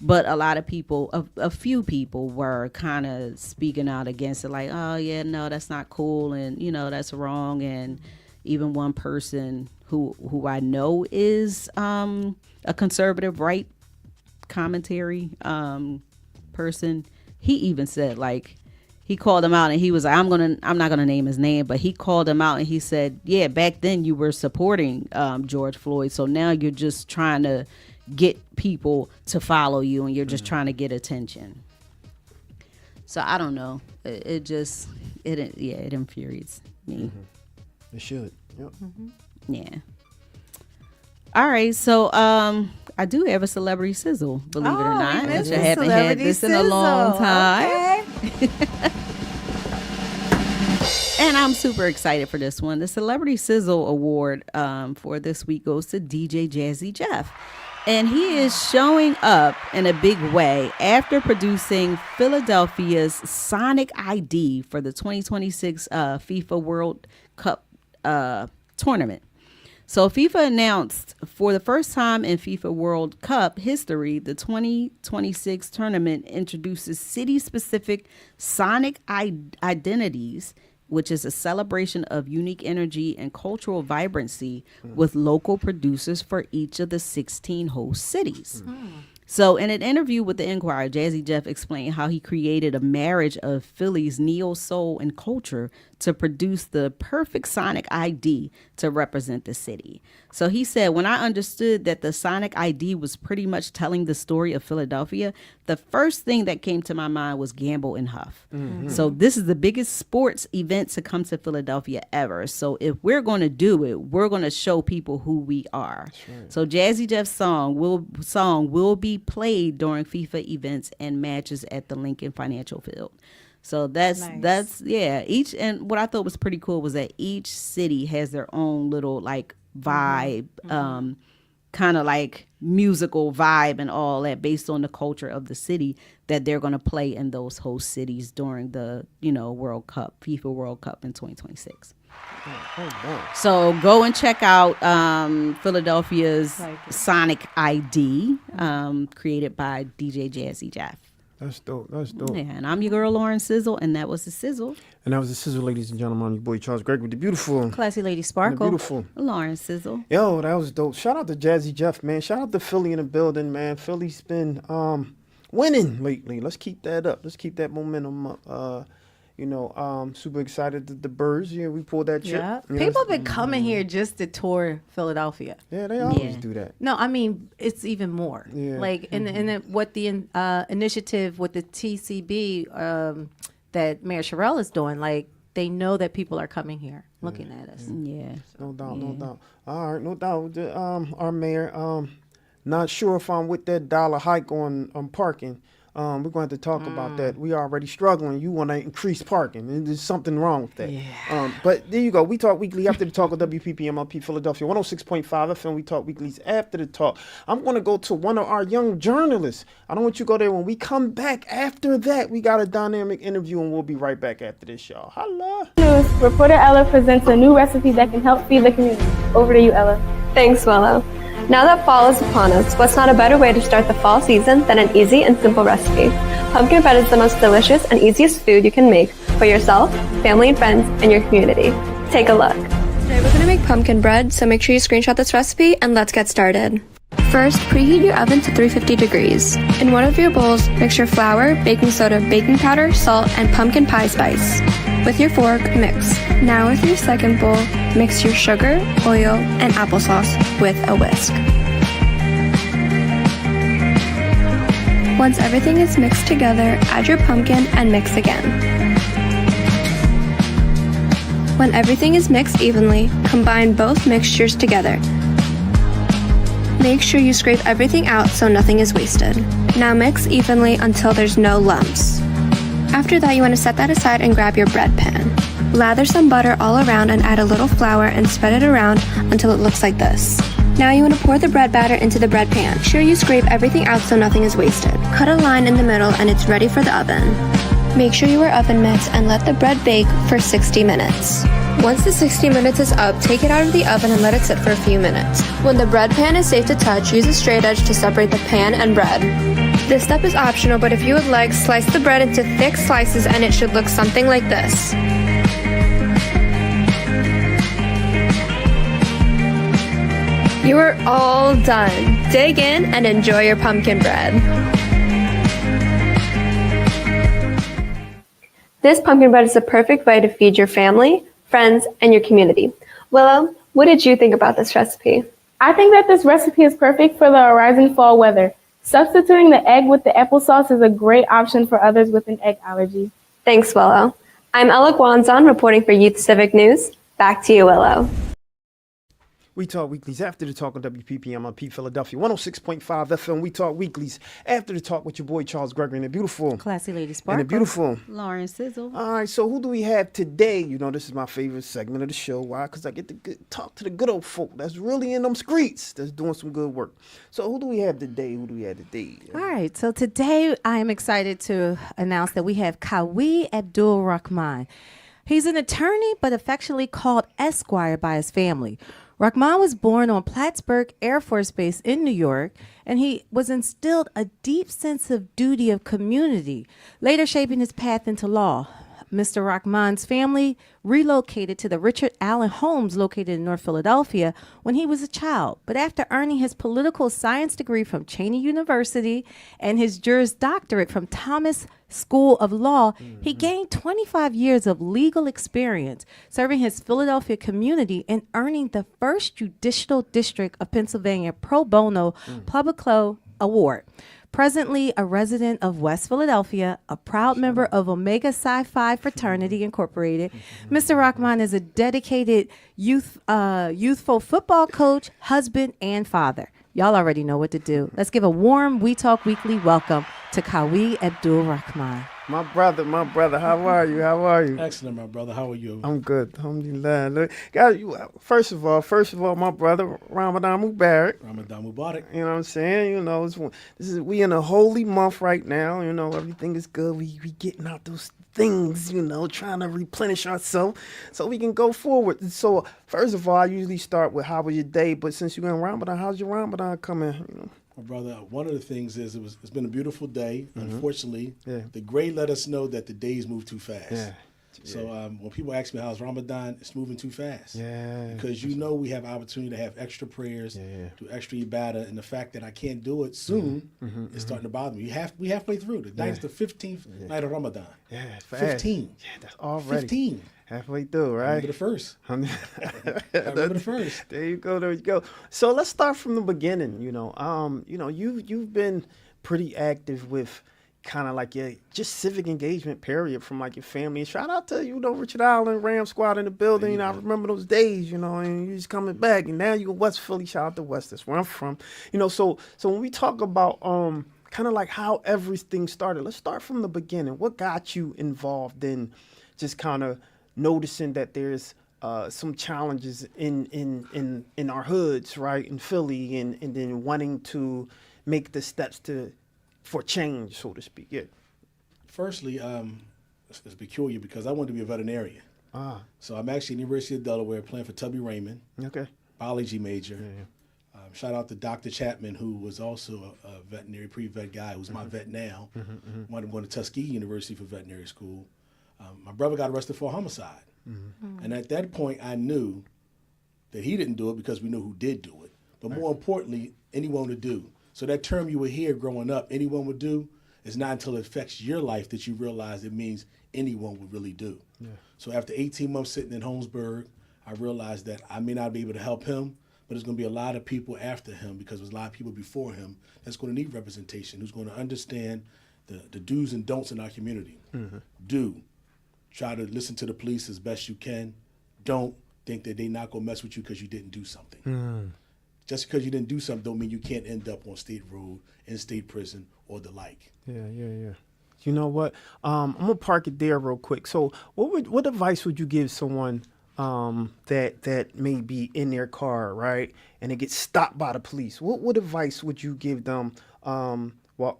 But a lot of people, a few people were kind of speaking out against it, like, oh, yeah, no, that's not cool. And, you know, that's wrong. And even one person who I know is a conservative right commentary person, he even said, like, he called him out and he was like, I'm not gonna name his name, but he called him out and he said, yeah, back then you were supporting George Floyd, so now you're just trying to get people to follow you and you're just trying to get attention. So I don't know. It infuriates me. It should. Yep. Yeah. All right, so I do have a celebrity sizzle, believe it or not. I haven't had this in a long time. Okay. And I'm super excited for this one. The Celebrity Sizzle Award for this week goes to DJ Jazzy Jeff. And he is showing up in a big way after producing Philadelphia's Sonic ID for the 2026 FIFA World Cup tournament. So FIFA announced for the first time in FIFA World Cup history, the 2026 tournament introduces city-specific sonic identities, which is a celebration of unique energy and cultural vibrancy with local producers for each of the 16 host cities. So in an interview with the Enquirer, Jazzy Jeff explained how he created a marriage of Philly's neo-soul and culture to produce the perfect sonic ID to represent the city. So he said, when I understood that the sonic ID was pretty much telling the story of Philadelphia, the first thing that came to my mind was Gamble and Huff. So this is the biggest sports event to come to Philadelphia ever. So if we're going to do it, we're going to show people who we are. Right. So Jazzy Jeff's song will be played during FIFA events and matches at the Lincoln Financial Field. So that's each, and what I thought was pretty cool was that each city has their own little like vibe, kind of like musical vibe and all that based on the culture of the city that they're going to play in those host cities during the, World Cup, FIFA World Cup in 2026. So go and check out Philadelphia's Sonic ID, created by DJ Jazzy Jeff. That's dope. Yeah, and I'm your girl, Lauren Sizzle, and that was the Sizzle. And that was the Sizzle, ladies and gentlemen. I'm your boy, Charles Gregg, with the beautiful... Classy Lady Sparkle. Beautiful. Lauren Sizzle. Yo, that was dope. Shout out to Jazzy Jeff, man. Shout out to Philly in the building, man. Philly's been winning lately. Let's keep that up. Let's keep that momentum up. Super excited that the Birds, we pulled that chip. Yeah. People have been coming here just to tour Philadelphia. Yeah, they always do that. No, I mean, it's even more. Yeah. Like, and what the initiative with the TCB that Mayor Sherrill is doing, like, they know that people are coming here looking at us. Yeah. No doubt. All right, no doubt. Our mayor, not sure if I'm with that $1 hike on parking. We're going to have to talk about that. We already struggling. You want to increase parking. And there's something wrong with that. Yeah. But there you go. We talk weekly after the talk of WPPMLP Philadelphia 106.5 FM. We talk weeklies after the talk. I'm going to go to one of our young journalists. I don't want you to go there. When we come back after that, we got a dynamic interview, and we'll be right back after this, y'all. Holla. News. Reporter Ella presents a new recipe that can help feed the community. Over to you, Ella. Thanks, Willow. Now that fall is upon us, what's not a better way to start the fall season than an easy and simple recipe? Pumpkin bread is the most delicious and easiest food you can make for yourself, family and friends, and your community. Take a look. Today we're going to make pumpkin bread, so make sure you screenshot this recipe and let's get started. First, preheat your oven to 350 degrees. In one of your bowls, mix your flour, baking soda, baking powder, salt, and pumpkin pie spice. With your fork, mix. Now with your second bowl, mix your sugar, oil, and applesauce with a whisk. Once everything is mixed together, add your pumpkin and mix again. When everything is mixed evenly, combine both mixtures together. Make sure you scrape everything out so nothing is wasted. Now mix evenly until there's no lumps. After that, you want to set that aside and grab your bread pan. Lather some butter all around and add a little flour and spread it around until it looks like this. Now you want to pour the bread batter into the bread pan. Make sure you scrape everything out so nothing is wasted. Cut a line in the middle and it's ready for the oven. Make sure you wear oven mitts and let the bread bake for 60 minutes. Once the 60 minutes is up, take it out of the oven and let it sit for a few minutes. When the bread pan is safe to touch, use a straight edge to separate the pan and bread. This step is optional, but if you would like, slice the bread into thick slices and it should look something like this. You are all done. Dig in and enjoy your pumpkin bread. This pumpkin bread is the perfect way to feed your family, friends, and your community. Willow, what did you think about this recipe? I think that this recipe is perfect for the rising fall weather. Substituting the egg with the applesauce is a great option for others with an egg allergy. Thanks, Willow. I'm Ella Guanzon reporting for Youth Civic News. Back to you, Willow. We Talk Weeklies after the talk on WPPM on Pete Philadelphia 106.5 FM. We Talk Weeklies after the talk with your boy Charles Gregory and the beautiful Classy Lady and Sparkle. the beautiful Lauren Sizzle. All right, so who do we have today? You know, this is my favorite segment of the show. Why? Because I get to talk to the good old folk that's really in them streets, that's doing some good work. So who do we have today? All right, so today I am excited to announce that we have Kawi Abdul Rahman. He's an attorney, but affectionately called Esquire by his family. Rahman was born on Plattsburgh Air Force Base in New York, and he was instilled a deep sense of duty of community, later shaping his path into law. Mr. Rahman's family relocated to the Richard Allen Homes located in North Philadelphia when he was a child. But after earning his political science degree from Cheney University and his Juris Doctorate from Thomas School of Law, he gained 25 years of legal experience serving his Philadelphia community and earning the first Judicial District of Pennsylvania Pro Bono Public Law Award. Presently a resident of West Philadelphia, a proud member of Omega Psi Phi Fraternity Incorporated, Mr. Rahman is a dedicated youthful football coach, husband, and father. Y'all already know what to do. Let's give a warm We Talk Weekly welcome to Kawi Abdul Rahman. My brother, how are you? Excellent, my brother. How are you? I'm good. Alhamdulillah. Look, guys, first of all, my brother, Ramadan Mubarak. Ramadan Mubarak. You know what I'm saying? You know, we in a holy month right now. You know, everything is good. We getting out those things, you know, trying to replenish ourselves so we can go forward. So, first of all, I usually start with how was your day, but since you're in Ramadan, how's your Ramadan coming? You know? My brother, one of the things is it's been a beautiful day. Unfortunately, Yeah. the grade let us know that the days move too fast. Yeah. So when people ask me how's Ramadan, it's moving too fast. Yeah. Because you know we have opportunity to have extra prayers, Yeah. do extra ibadah, and the fact that I can't do it soon is starting to bother me. We halfway through. The night's the 15th night of Ramadan. Yeah, fast. 15. Yeah, that's already 15. halfway through, I right? remember the first. I remember the first. There you go. So let's start from the beginning. You know, you've been pretty active with kind of like your just civic engagement period from like your family. And shout out to Richard Allen, Ram Squad in the building. You know, I remember those days. You know, and you just coming back, and now you in West Philly. Shout out to West. That's where I'm from. You know, so when we talk about kind of like how everything started, let's start from the beginning. What got you involved in just kind of noticing that there's some challenges in our hoods, right, in Philly, and then wanting to make the steps for change, so to speak? Yeah. Firstly, it's peculiar because I wanted to be a veterinarian. So I'm actually at the University of Delaware playing for Tubby Raymond, Okay. biology major. Shout out to Dr. Chapman, who was also a veterinary pre-vet guy, who's my vet now. Wanted to go to Tuskegee University for veterinary school. My brother got arrested for homicide. And at that point, I knew that he didn't do it because we knew who did do it. But more importantly, anyone would do. So that term you would hear growing up, anyone would do, is not until it affects your life that you realize it means anyone would really do. Yeah. So after 18 months sitting in Holmesburg, I realized that I may not be able to help him, but there's going to be a lot of people after him because there's a lot of people before him that's going to need representation, who's going to understand the do's and don'ts in our community. Do. Try to listen to the police as best you can. Don't think that they're not going to mess with you because you didn't do something. Just because you didn't do something don't mean you can't end up on state road, in state prison, or the like. Yeah. You know what? I'm gonna park it there real quick. So, what advice would you give someone that may be in their car, right, and they get stopped by the police, what advice would you give them?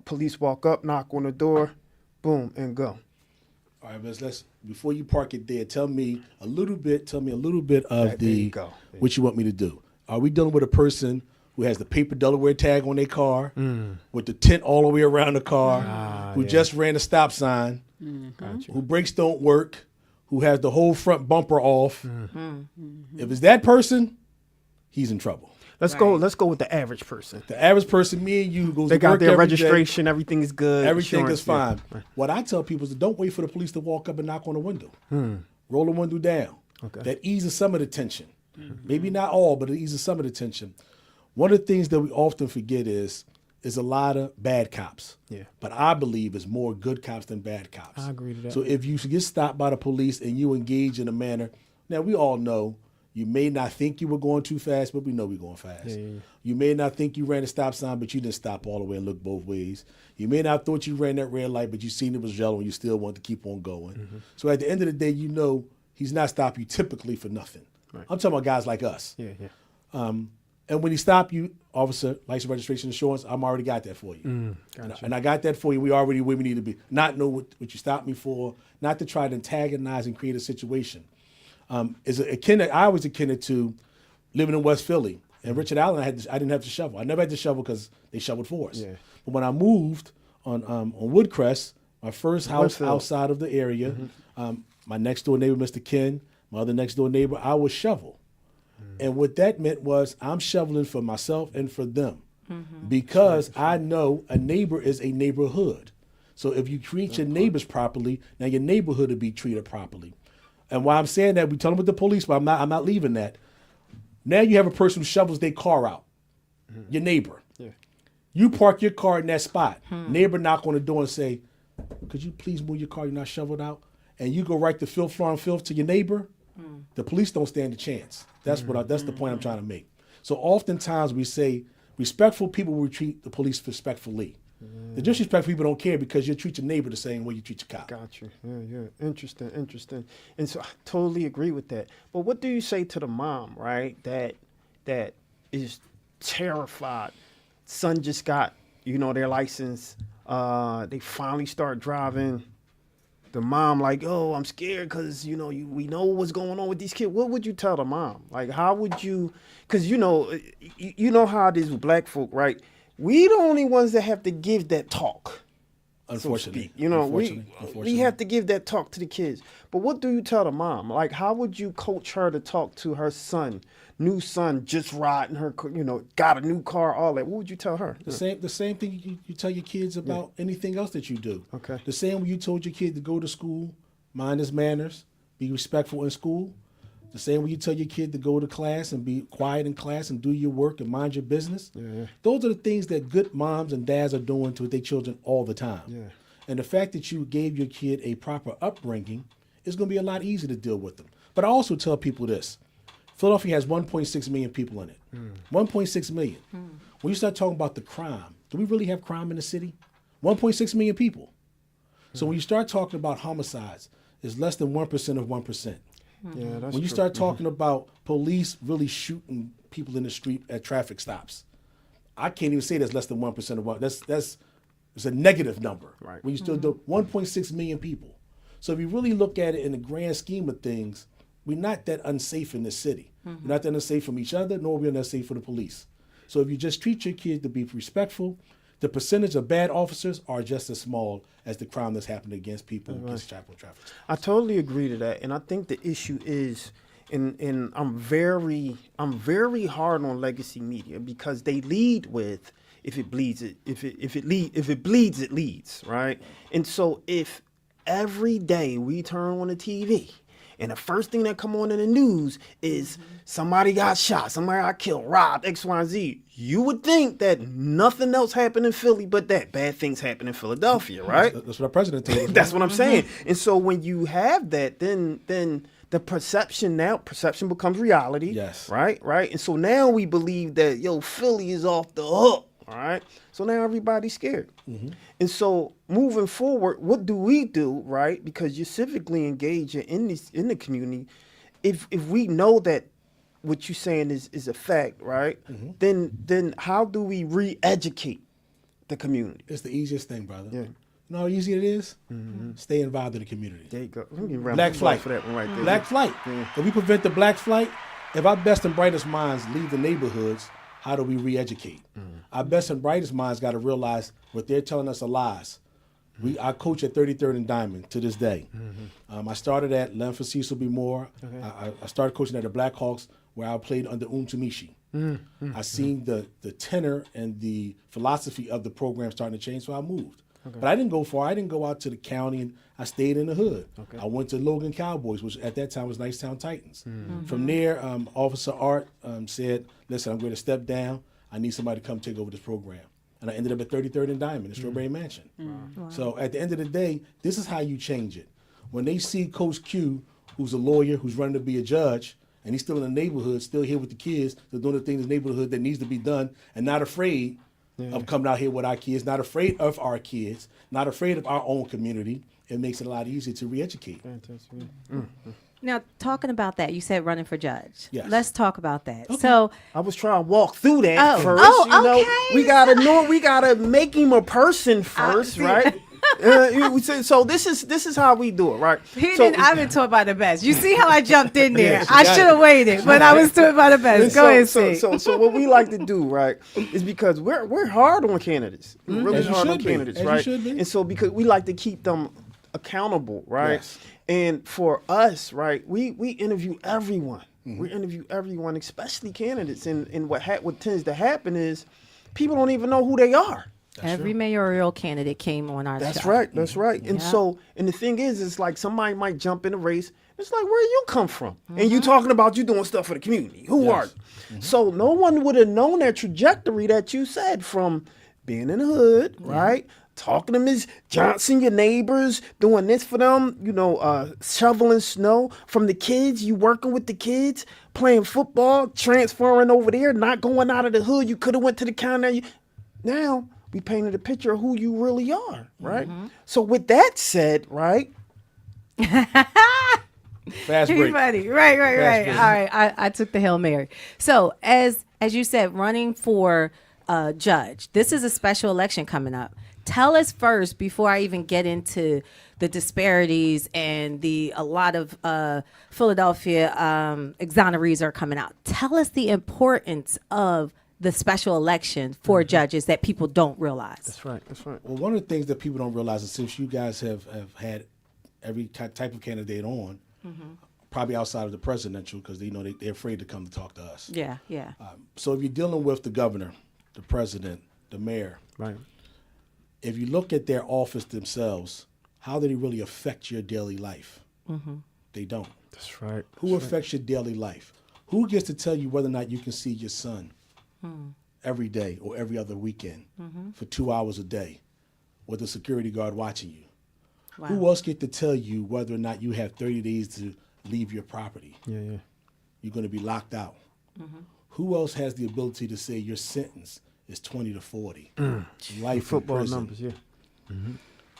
Police walk up, knock on the door, boom, and go. All right, let's before you park it there, tell me a little bit of There you go. what you want me to do. Are we dealing with a person who has the paper Delaware tag on their car, with the tent all the way around the car, who just ran a stop sign, who brakes don't work, who has the whole front bumper off? If it's that person, he's in trouble. Let's go with the average person. The average person, me and you, goes They to got work their every day. registration, everything is good. Everything insurance, is fine. yeah. What I tell people is don't wait for the police to walk up and knock on the window. Roll the window down. Okay. That eases some of the tension. Maybe not all, but it eases some of the tension. One of the things that we often forget is a lot of bad cops. Yeah. But I believe it's more good cops than bad cops. I agree to that. So if you get stopped by the police and you engage in a manner, now we all know you may not think you were going too fast, but we know we're going fast. Yeah. You may not think you ran a stop sign, but you didn't stop all the way and look both ways. You may not thought you ran that red light, but you seen it was yellow and you still want to keep on going. So at the end of the day, you know he's not stopping you typically for nothing. Right. I'm talking about guys like us. Yeah. And when he stop you, officer, license, registration, insurance, I'm already got that for you. Gotcha. And I got that for you. We already where we need to be. Not know what you stopped me for, not to try to antagonize and create a situation. I always akin it to living in West Philly. And Richard Allen, I didn't have to shovel. I never had to shovel because they shoveled for us. Yeah. But when I moved on Woodcrest, my first house Westfield. outside of the area, my next door neighbor, Mr. Ken, my other next door neighbor, I would shovel. And what that meant was I'm shoveling for myself and for them because I know a neighbor is a neighborhood. So if you treat your neighbors properly, now your neighborhood will be treated properly. And while I'm saying that, we tell them with the police, but I'm not leaving that. Now you have a person who shovels their car out, your neighbor. Yeah. You park your car in that spot. Neighbor knock on the door and say, could you please move your car? You're not shoveled out. And you go right to filth, farm filth to your neighbor. The police don't stand a chance. That's that's the point I'm trying to make. So oftentimes we say respectful people will treat the police respectfully. The disrespectful people don't care because you treat your neighbor the same way you treat your cop. Got you. Yeah. Interesting. And so I totally agree with that. But what do you say to the mom, right? That is terrified. Son just got, their license. They finally start driving. The mom like, oh, I'm scared because, we know what's going on with these kids. What would you tell the mom? Like, how would you, because, you know how it is with black folk, right? We the only ones that have to give that talk. Unfortunately. So to speak. We have to give that talk to the kids. But what do you tell the mom? Like, how would you coach her to talk to her new son, just riding her, got a new car, all that? What would you tell her? The same thing you tell your kids about anything else that you do. Okay. The same way you told your kid to go to school, mind his manners, be respectful in school. The same way you tell your kid to go to class and be quiet in class and do your work and mind your business. Yeah. Those are the things that good moms and dads are doing to their children all the time. Yeah. And the fact that you gave your kid a proper upbringing is going to be a lot easier to deal with them. But I also tell people this. Philadelphia has 1.6 million people in it. 1.6 million. When you start talking about the crime, do we really have crime in the city? 1.6 million people. So when you start talking about homicides, it's less than 1% of 1%. Yeah, that's When you true. start talking about police really shooting people in the street at traffic stops, I can't even say that's less than 1% of what. That's it's a negative number. Right. When you still do 1.6 million people. So if you really look at it in the grand scheme of things, we're not that unsafe in this city. We're not that unsafe from each other, nor we're that safe for the police. So if you just treat your kids to be respectful, the percentage of bad officers are just as small as the crime that's happening against people against traffic. I totally agree to that, and I think the issue is, and I'm very hard on legacy media because they lead with if it bleeds it bleeds it leads, right? And so if every day we turn on the TV and the first thing that come on in the news is somebody got shot, somebody got killed, robbed, X, Y, and Z, you would think that nothing else happened in Philly but that bad things happen in Philadelphia, right? That's what our president told us. That's what I'm saying. And so when you have that, then the perception becomes reality. Yes. Right? And so now we believe that, Philly is off the hook. All right. So now everybody's scared. And so moving forward, what do we do, right? Because you're civically engaged in the community, if we know that what you're saying is a fact, right? Then how do we re-educate the community? It's the easiest thing, brother. Yeah. You know how easy it is? Stay involved in the community. There you go. Let me give a round of Black applause flight. for that one right there. Black flight. If we prevent the black flight, if our best and brightest minds leave the neighborhoods, how do we re-educate? Our best and brightest minds got to realize what they're telling us are lies. I coach at 33rd and Diamond to this day. I started at Lemphis Cecil B. Moore. I started coaching at the Blackhawks where I played under Tamishi. I seen the tenor and the philosophy of the program starting to change, so I moved. But I didn't go far. I didn't go out to the county, and I stayed in the hood. I went to Logan Cowboys, which at that time was Nicetown Titans. From there, Officer Art said, listen, I'm going to step down. I need somebody to come take over this program. And I ended up at 33rd and Diamond in Strawberry Mansion. Wow. So at the end of the day, this is how you change it. When they see Coach Q, who's a lawyer, who's running to be a judge, and he's still in the neighborhood, still here with the kids, still doing the things in the neighborhood that needs to be done, and not afraid of coming out here with our kids, not afraid of our kids, not afraid of our own community, it makes it a lot easier to re-educate. Now, talking about that, you said running for judge. Yes. Let's talk about that. So, I was trying to walk through that Oh. first. Oh, you know, okay. we gotta make him a person first, right? So this is how we do it, right? I've been taught by the best. You see how I jumped in there? Yes, I got should have waited, but I was taught by the best. Go ahead, see. So what we like to do, right, is because we're hard on candidates, we're really As you hard on should be. candidates, As you right? should be. And so because we like to keep them accountable, right? Yes. And for us, right, we interview everyone. We interview everyone, especially candidates. And what tends to happen is people don't even know who they are. Every mayoral candidate came on our show. That's right. That's right. And so, and the thing is, it's like somebody might jump in a race. It's like, where you come from? And you talking about you doing stuff for the community. Who are you? So no one would have known that trajectory that you said from being in the hood, right? Talking to Ms. Johnson, your neighbors, doing this for them, shoveling snow. From the kids, you working with the kids, playing football, transferring over there, not going out of the hood. You could have went to the county. Now, we painted a picture of who you really are, right? So with that said, right? Fast break. Everybody, right. break. All right, I took the Hail Mary. So as you said, running for judge, this is a special election coming up. Tell us first, before I even get into the disparities and a lot of Philadelphia exonerees are coming out. Tell us the importance of the special election for judges that people don't realize. That's right. Well, one of the things that people don't realize is since you guys have had every type of candidate on, probably outside of the presidential, because they're afraid to come to talk to us. Yeah. So if you're dealing with the governor, the president, the mayor, Right. if you look at their office themselves, how do they really affect your daily life? They don't. That's right. Who affects your daily life? Who gets to tell you whether or not you can see your son every day or every other weekend for 2 hours a day with a security guard watching you? Wow. Who else get to tell you whether or not you have 30 days to leave your property? Yeah. You're going to be locked out. Who else has the ability to say your sentence is 20 to 40? Life Football in prison. numbers, yeah.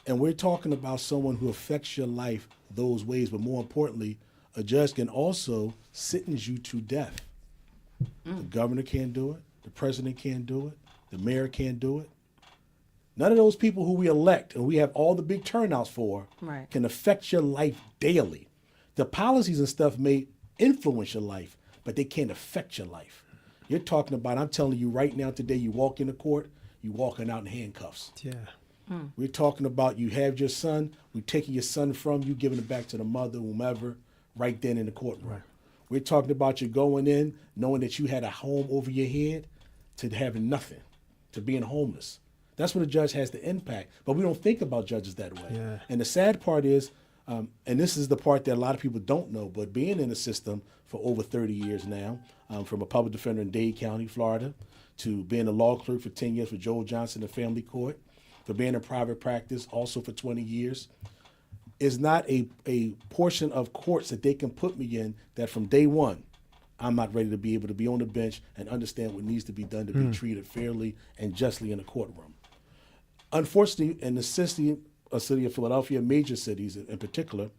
And we're talking about someone who affects your life those ways, but more importantly, a judge can also sentence you to death. The governor can't do it. The president can't do it. The mayor can't do it. None of those people who we elect and we have all the big turnouts for Right. can affect your life daily. The policies and stuff may influence your life, but they can't affect your life. You're talking about, I'm telling you right now today, you walk into court, you walking out in handcuffs. Yeah. We're talking about you have your son, we're taking your son from you, giving it back to the mother, whomever, right then in the courtroom. Right. We're talking about you going in, knowing that you had a home over your head, to having nothing, to being homeless. That's what a judge has to impact. But we don't think about judges that way. Yeah. And the sad part is, and this is the part that a lot of people don't know, but being in the system for over 30 years now, from a public defender in Dade County, Florida, to being a law clerk for 10 years for Joel Johnson in family court, for being in private practice also for 20 years, is not a portion of courts that they can put me in that from day one, I'm not ready to be able to be on the bench and understand what needs to be done to be treated fairly and justly in a courtroom. Unfortunately, in the city of Philadelphia, major cities in particular,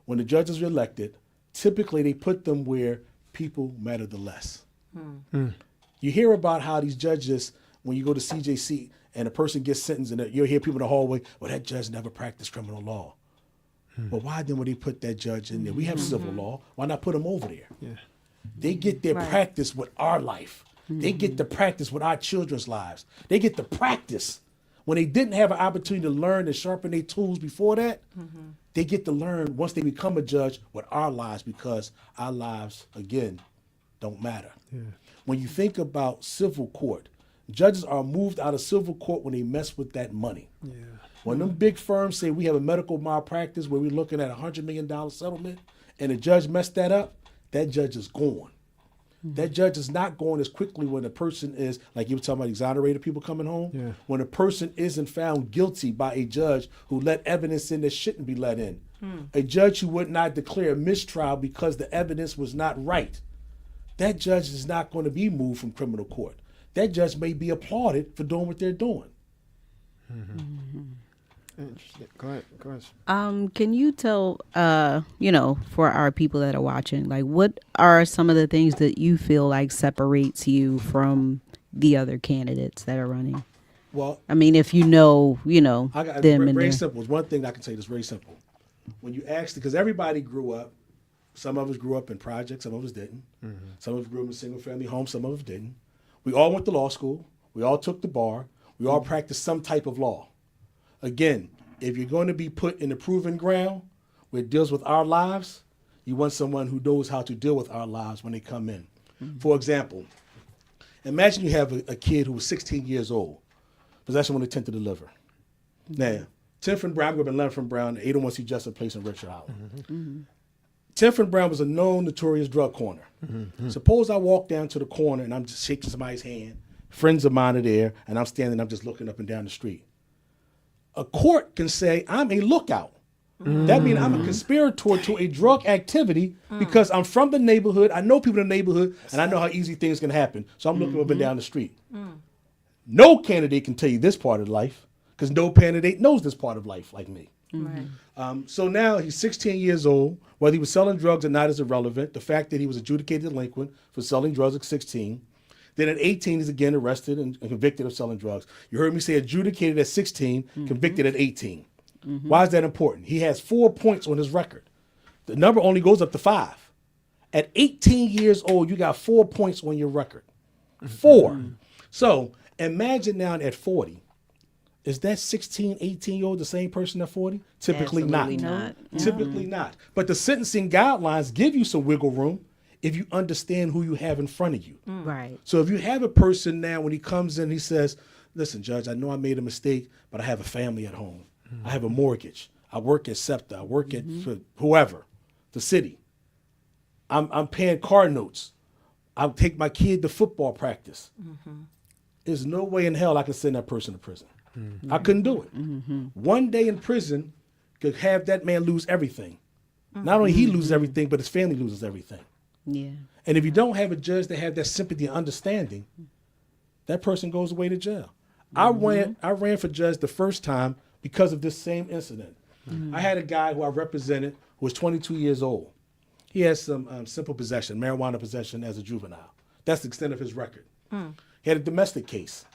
when the judges are elected, typically they put them where people matter the less. You hear about how these judges, when you go to CJC and a person gets sentenced, and you'll hear people in the hallway, well, that judge never practiced criminal law. Well, why then would they put that judge in there? We have civil law. Why not put them over there? Yeah. They get their practice with our life. They get to practice with our children's lives. They get to practice. When they didn't have an opportunity to learn and sharpen their tools before that, they get to learn once they become a judge with our lives, because our lives, again, don't matter. Yeah. When you think about civil court, judges are moved out of civil court when they mess with that money. Yeah. When them big firms say we have a medical malpractice where we're looking at $100 million settlement and the judge messed that up, that judge is gone. That judge is not going as quickly when a person is, like you were talking about exonerated people coming home. Yeah. When a person isn't found guilty by a judge who let evidence in that shouldn't be let in. A judge who would not declare a mistrial because the evidence was not right. That judge is not going to be moved from criminal court. That judge may be applauded for doing what they're doing. Interesting. Go ahead. Can you tell, for our people that are watching, like, what are some of the things that you feel like separates you from the other candidates that are running? Well, I mean, if you know, I got them very and simple. It's one thing I can say that's very simple. When you ask, because everybody grew up, some of us grew up in projects, some of us didn't. Some of us grew up in single family homes, some of us didn't. We all went to law school. We all took the bar. We all practiced some type of law. Again, if you're going to be put in the proving ground where it deals with our lives, you want someone who knows how to deal with our lives when they come in. For example, imagine you have a kid who was 16 years old, possession with intent to deliver. Now, Tenford Brown, I grew up in Leonard Brown, 801C Justice Place in Richard Island. Tenford Brown was a known notorious drug corner. Suppose I walk down to the corner and I'm just shaking somebody's hand, friends of mine are there, and I'm standing, I'm just looking up and down the street. A court can say, I'm a lookout. That means I'm a conspirator to a drug activity because I'm from the neighborhood, I know people in the neighborhood, and I know how easy things can happen. So I'm looking up and down the street. No candidate can tell you this part of life because no candidate knows this part of life like me. So now he's 16 years old. Whether he was selling drugs or not is irrelevant. The fact that he was adjudicated delinquent for selling drugs at 16. Then at 18, he's again arrested and convicted of selling drugs. You heard me say adjudicated at 16, convicted at 18. Why is that important? He has 4 points on his record. The number only goes up to 5. At 18 years old, you got 4 points on your record. 4. So imagine now at 40. Is that 16, 18-year-old the same person at 40? Typically Absolutely not. not. Typically not. But the sentencing guidelines give you some wiggle room if you understand who you have in front of you. Right. So if you have a person now, when he comes in, he says, listen, Judge, I know I made a mistake, but I have a family at home. I have a mortgage. I work at SEPTA. I work at whoever, the city. I'm paying car notes. I'll take my kid to football practice. There's no way in hell I could send that person to prison. I couldn't do it. One day in prison could have that man lose everything. Not only he loses everything, but his family loses everything. Yeah. And if you don't have a judge that have that sympathy and understanding, that person goes away to jail. I ran for judge the first time because of this same incident. I had a guy who I represented who was 22 years old. He has some simple possession, marijuana possession as a juvenile. That's the extent of his record. He had a domestic case.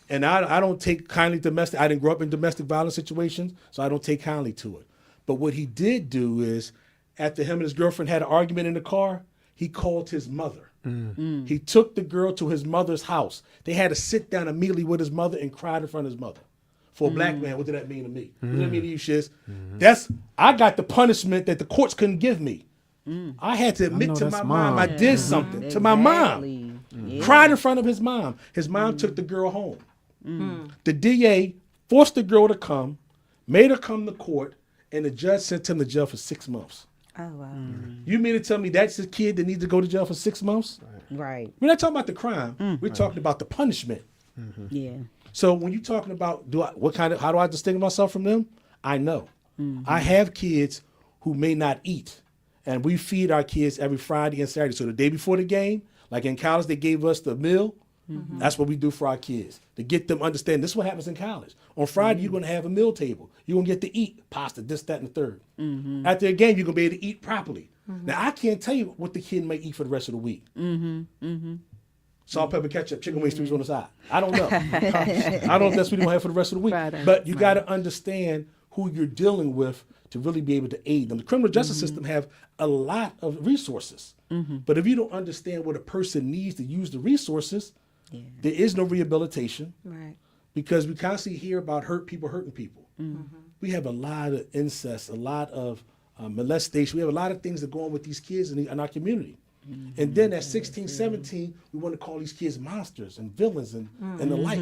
And I don't take kindly domestic. I didn't grow up in domestic violence situations, so I don't take kindly to it. But what he did do is, after him and his girlfriend had an argument in the car, he called his mother. He took the girl to his mother's house. They had to sit down immediately with his mother and cried in front of his mother. For a black man, what did that mean to me? What did that mean to you, Shiz? I got the punishment that the courts couldn't give me. I had to admit to my mom I did something to my mom. Cried in front of his mom. His mom took the girl home. The DA forced the girl to come, made her come to court, and the judge sent him to jail for 6 months. Oh, wow. You mean to tell me that's a kid that needs to go to jail for 6 months? Right. We're not talking about the crime. We're talking about the punishment. Yeah. So when you're talking about how do I distinguish myself from them? I know. I have kids who may not eat, and we feed our kids every Friday and Saturday. So the day before the game, like in college, they gave us the meal. That's what we do for our kids to get them understand. This is what happens in college. On Friday, you're going to have a meal table. You're going to get to eat pasta, this, that, and the third. After a game, you're going to be able to eat properly. Now, I can't tell you what the kid might eat for the rest of the week. Salt, pepper, ketchup, chicken wings, 3 on the side. I don't know. I don't know if that's what you have for the rest of the week. But you got to understand who you're dealing with to really be able to aid them. The criminal justice system have a lot of resources. But if you don't understand what a person needs to use the resources, there is no rehabilitation. Right. Because we constantly hear about hurt people hurting people. We have a lot of incest, a lot of molestation. We have a lot of things that go on with these kids in our community. And then at 16, 17, we want to call these kids monsters and villains and the like.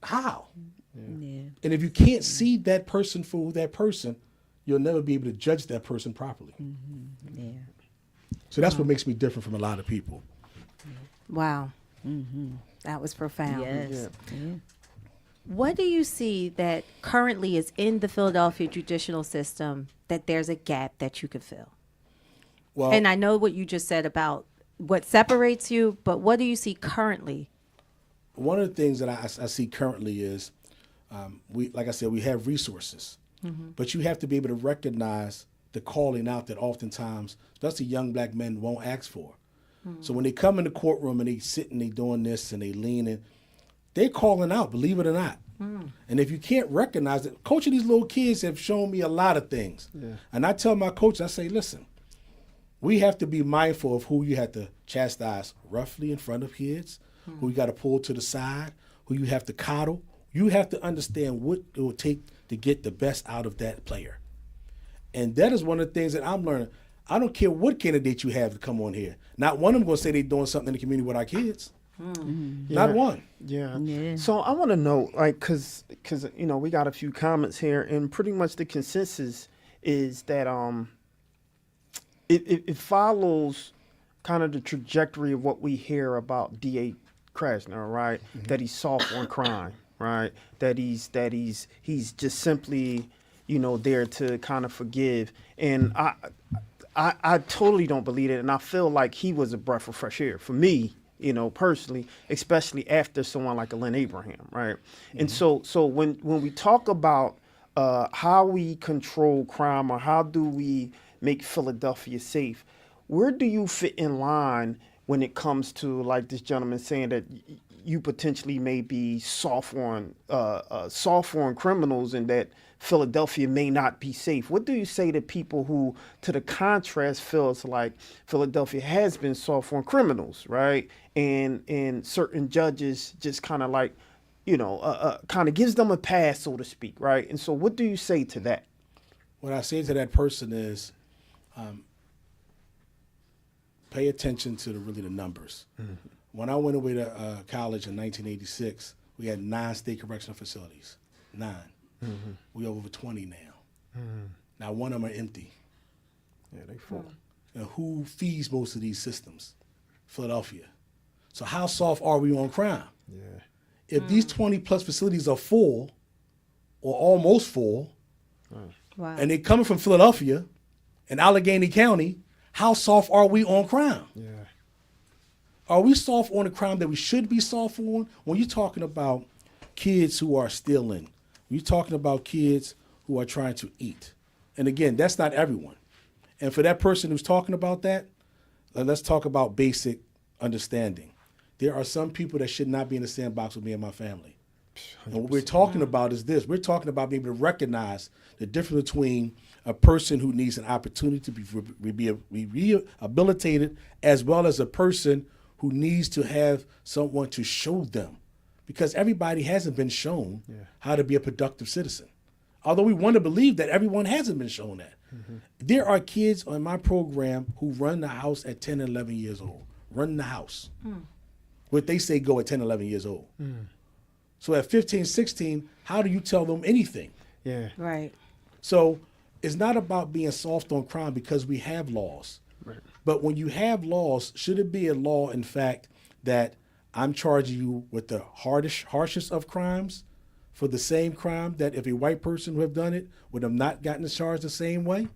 How? Yeah. And if you can't see that person for that person, you'll never be able to judge that person properly. Yeah. So that's what makes me different from a lot of people. Wow. That was profound. Yes. Yeah. What do you see that currently is in the Philadelphia judicial system that there's a gap that you could fill? Well, And I know what you just said about what separates you, but what do you see currently? one of the things that I see currently is, like I said, we have resources, but you have to be able to recognize the calling out that oftentimes, especially young black men, won't ask for. So when they come in the courtroom and they sit and they doing this and they leaning, they're calling out, believe it or not. And if you can't recognize it, coaching these little kids have shown me a lot of things. And I tell my coach, I say, listen, we have to be mindful of who you have to chastise roughly in front of kids, who you got to pull to the side, who you have to coddle. You have to understand what it will take to get the best out of that player. And that is one of the things that I'm learning. I don't care what candidate you have to come on here. Not one of them going to say they're doing something in the community with our kids. Not one. Yeah. So I want to know, like, cause we got a few comments here, and pretty much the consensus is that it follows kind of the trajectory of what we hear about D.A. Krasner, right? That he's soft on crime, right? That he's just simply, there to kind of forgive. And I totally don't believe it, and I feel like he was a breath of fresh air for me, personally, especially after someone like a Lynn Abraham, right? And so when we talk about how we control crime or how do we make Philadelphia safe, where do you fit in line when it comes to, like this gentleman saying that you potentially may be soft on criminals and that Philadelphia may not be safe? What do you say to people who, to the contrast, feels like Philadelphia has been soft on criminals, right? And certain judges just kind of like, kind of gives them a pass, so to speak, right? And so what do you say to that? What I say to that person is, pay attention to the numbers. When I went away to college in 1986, we had 9 state correctional facilities. 9. We have over 20 now. Now, one of them are empty. Yeah, they full. And who feeds most of these systems? Philadelphia. So how soft are we on crime? Yeah. If these 20 plus facilities are full or almost full, Wow. and they're coming from Philadelphia and Allegheny County, how soft are we on crime? Yeah. Are we soft on the crime that we should be soft on? When you're talking about kids who are stealing, you're talking about kids who are trying to eat. And again, that's not everyone. And for that person who's talking about that, let's talk about basic understanding. There are some people that should not be in the sandbox with me and my family. And what we're talking about is this. We're talking about being able to recognize the difference between a person who needs an opportunity to be rehabilitated as well as a person who needs to have someone to show them. Because everybody hasn't been shown how to be a productive citizen. Although we want to believe that everyone hasn't been shown that. There are kids on my program who run the house at 10 and 11 years old. Run the house. What they say go at 10, 11 years old. So at 15, 16, how do you tell them anything? Yeah. Right. So it's not about being soft on crime because we have laws. Right. But when you have laws, should it be a law, in fact, that I'm charging you with the harshest of crimes for the same crime that if a white person would have done it, would have not gotten charged the same way?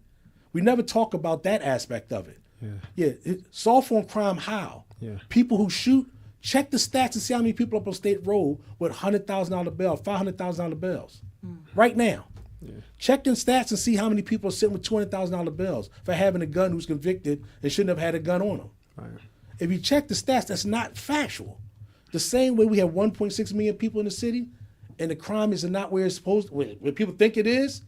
We never talk about that aspect of it. Soft on crime, how? Yeah. People who shoot, check the stats and see how many people up on State Road with $100,000 bail, $500,000 bills right now. Check them stats and see how many people are sitting with $200,000 bills for having a gun who's convicted and shouldn't have had a gun on them. Right. If you check the stats, that's not factual. The same way we have 1.6 million people in the city, and the crime is not where it's supposed to, where people think it is,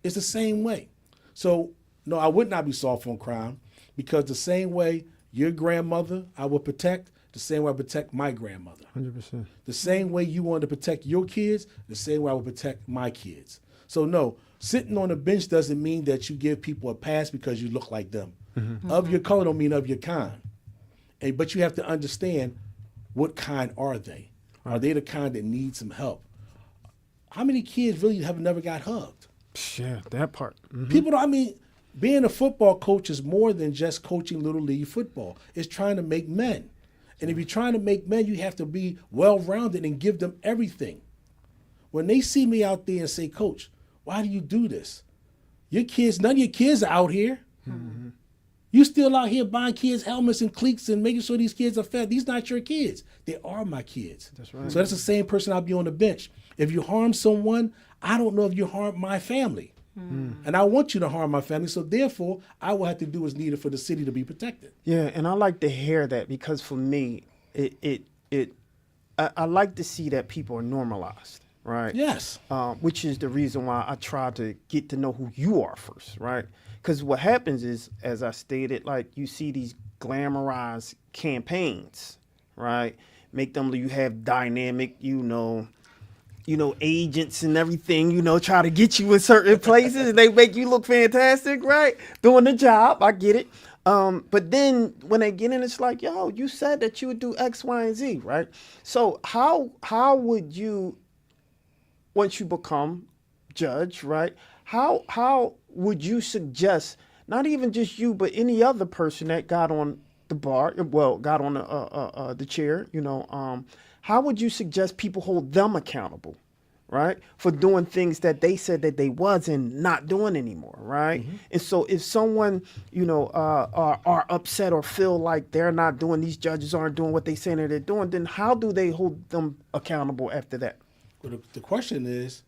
it's the same way. So, no, I would not be soft on crime, because the same way your grandmother I would protect, the same way I protect my grandmother. 100%. The same way you want to protect your kids, the same way I would protect my kids. So no, sitting on a bench doesn't mean that you give people a pass because you look like them. Of your color don't mean of your kind. But you have to understand, what kind are they? Are they the kind that need some help? How many kids really have never got hugged? Yeah, that part. People don't, being a football coach is more than just coaching little league football. It's trying to make men. And if you're trying to make men, you have to be well-rounded and give them everything. When they see me out there and say, Coach, why do you do this? Your kids, none of your kids are out here. You still out here buying kids helmets and cleats and making sure these kids are fed. These not your kids. They are my kids. That's right. So that's the same person I'll be on the bench. If you harm someone, I don't know if you harm my family. And I want you to harm my family. So therefore, I will have to do what's needed for the city to be protected. Yeah, and I like to hear that, because for me, I like to see that people are normalized, right? Yes. Which is the reason why I try to get to know who you are first, right? Because what happens is, as I stated, like, you see these glamorized campaigns, right? Make them, you have dynamic, agents and everything, try to get you in certain places, and they make you look fantastic, right? Doing the job, I get it. But then when they get in, it's like, yo, you said that you would do X, Y, and Z, right? So how would you, once you become judge, right? How would you suggest, not even just you, but any other person that got on the bar, got on the chair, how would you suggest people hold them accountable, right, for doing things that they said that they wasn't not doing anymore, right? And so if someone, are upset or feel like they're not doing, these judges aren't doing what they say that they're doing, then how do they hold them accountable after that? Well, the question is,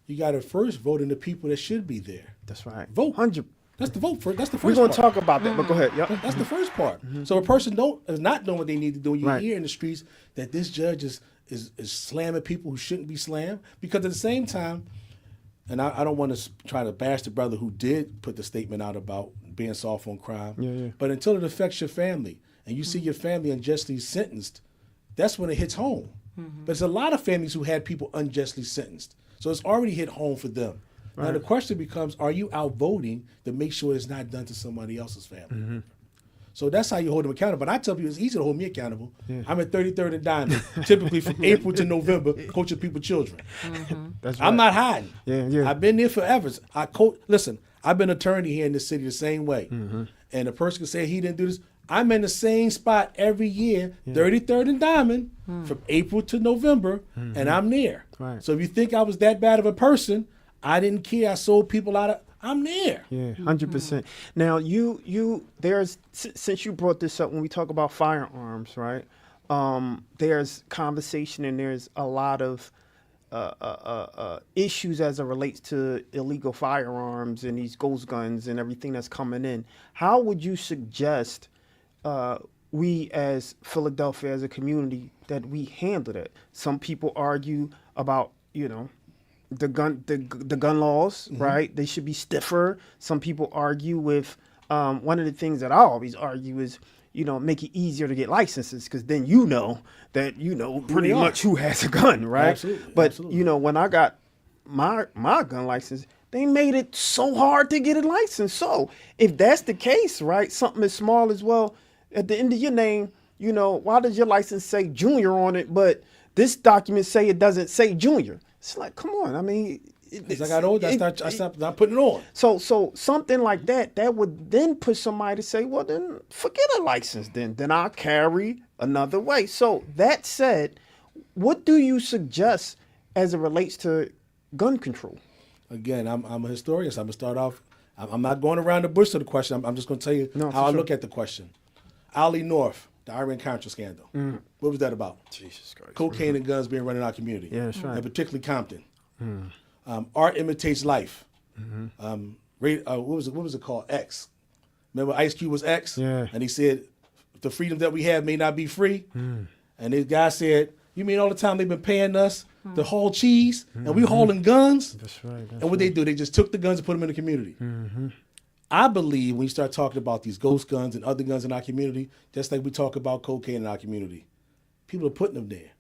you got to first vote in the people that should be there. That's right. Vote. 100. That's the vote. That's the 1st We're going to part. talk about that, but go ahead. Yep. That's the first part. So a person is not doing what they need to do. You Right. hear in the streets that this judge is slamming people who shouldn't be slammed, because at the same time, and I don't want to try to bash the brother who did put the statement out about being soft on crime, Yeah. but until it affects your family and you see your family unjustly sentenced, that's when it hits home. But there's a lot of families who had people unjustly sentenced. So it's already hit home for them. Now the question becomes, are you out voting to make sure it's not done to somebody else's family? So that's how you hold them accountable. But I tell people it's easy to hold me accountable. I'm at 33rd and Diamond, typically from April to November, coaching people's children. That's right. I'm not hiding. Yeah. I've been there forever. Listen, I've been an attorney here in this city the same way. And a person can say he didn't do this. I'm in the same spot every year, 33rd and Diamond, from April to November, and I'm there. Right. So if you think I was that bad of a person, I didn't care. I sold people out of. I'm there. Yeah, 100%. Now, since you brought this up, when we talk about firearms, right? There's conversation and there's a lot of issues as it relates to illegal firearms and these ghost guns and everything that's coming in. How would you suggest we as Philadelphia, as a community, that we handle it? Some people argue about, the gun laws, right? They should be stiffer. Some people argue with one of the things that I always argue is, make it easier to get licenses, because then that pretty much who has a gun, right? Absolutely, but absolutely. When I got my gun license, they made it so hard to get a license. So if that's the case, right, something as small as, well, at the end of your name, why does your license say Junior on it, but this document say it doesn't say Junior? It's like, come on. I mean, As I got older, I stopped putting it on. So something like that would then put somebody to say, well, then forget a license. Then I'll carry another way. So that said, what do you suggest as it relates to gun control? Again, I'm a historian, so I'm going to start off. I'm not going around the bush to the question. I'm just going to tell you how I look at the question. Ollie North, the Iran-Contra scandal. What was that about? Jesus Christ. Cocaine and guns being run in our community. Yeah, that's right. And particularly Compton. Art imitates life. What was it called? X. Remember Ice Cube was X? Yeah. And he said, the freedom that we have may not be free. And this guy said, you mean all the time they've been paying us to haul cheese and we hauling guns? That's right. And what they do, they just took the guns and put them in the community. I believe when you start talking about these ghost guns and other guns in our community, just like we talk about cocaine in our community, people are putting them there.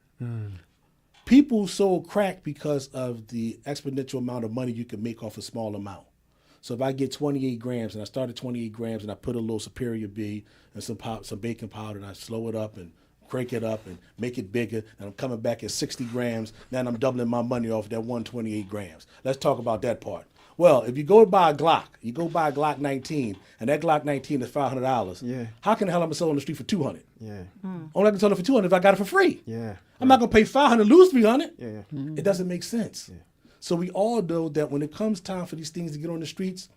People sold crack because of the exponential amount of money you can make off a small amount. So if I get 28 grams and I start at 28 grams and I put a little Superior B and some baking powder and I slow it up and crank it up and make it bigger and I'm coming back at 60 grams, then I'm doubling my money off that 128 grams. Let's talk about that part. Well, if you go buy a Glock, you go buy a Glock 19 and that Glock 19 is $500. Yeah. How can the hell I'm gonna sell it on the street for $200? Yeah. Only I can sell it for $200 if I got it for free. Yeah. I'm not gonna pay $500 lose $300. Yeah. It doesn't make sense. So we all know that when it comes time for these things to get on the streets,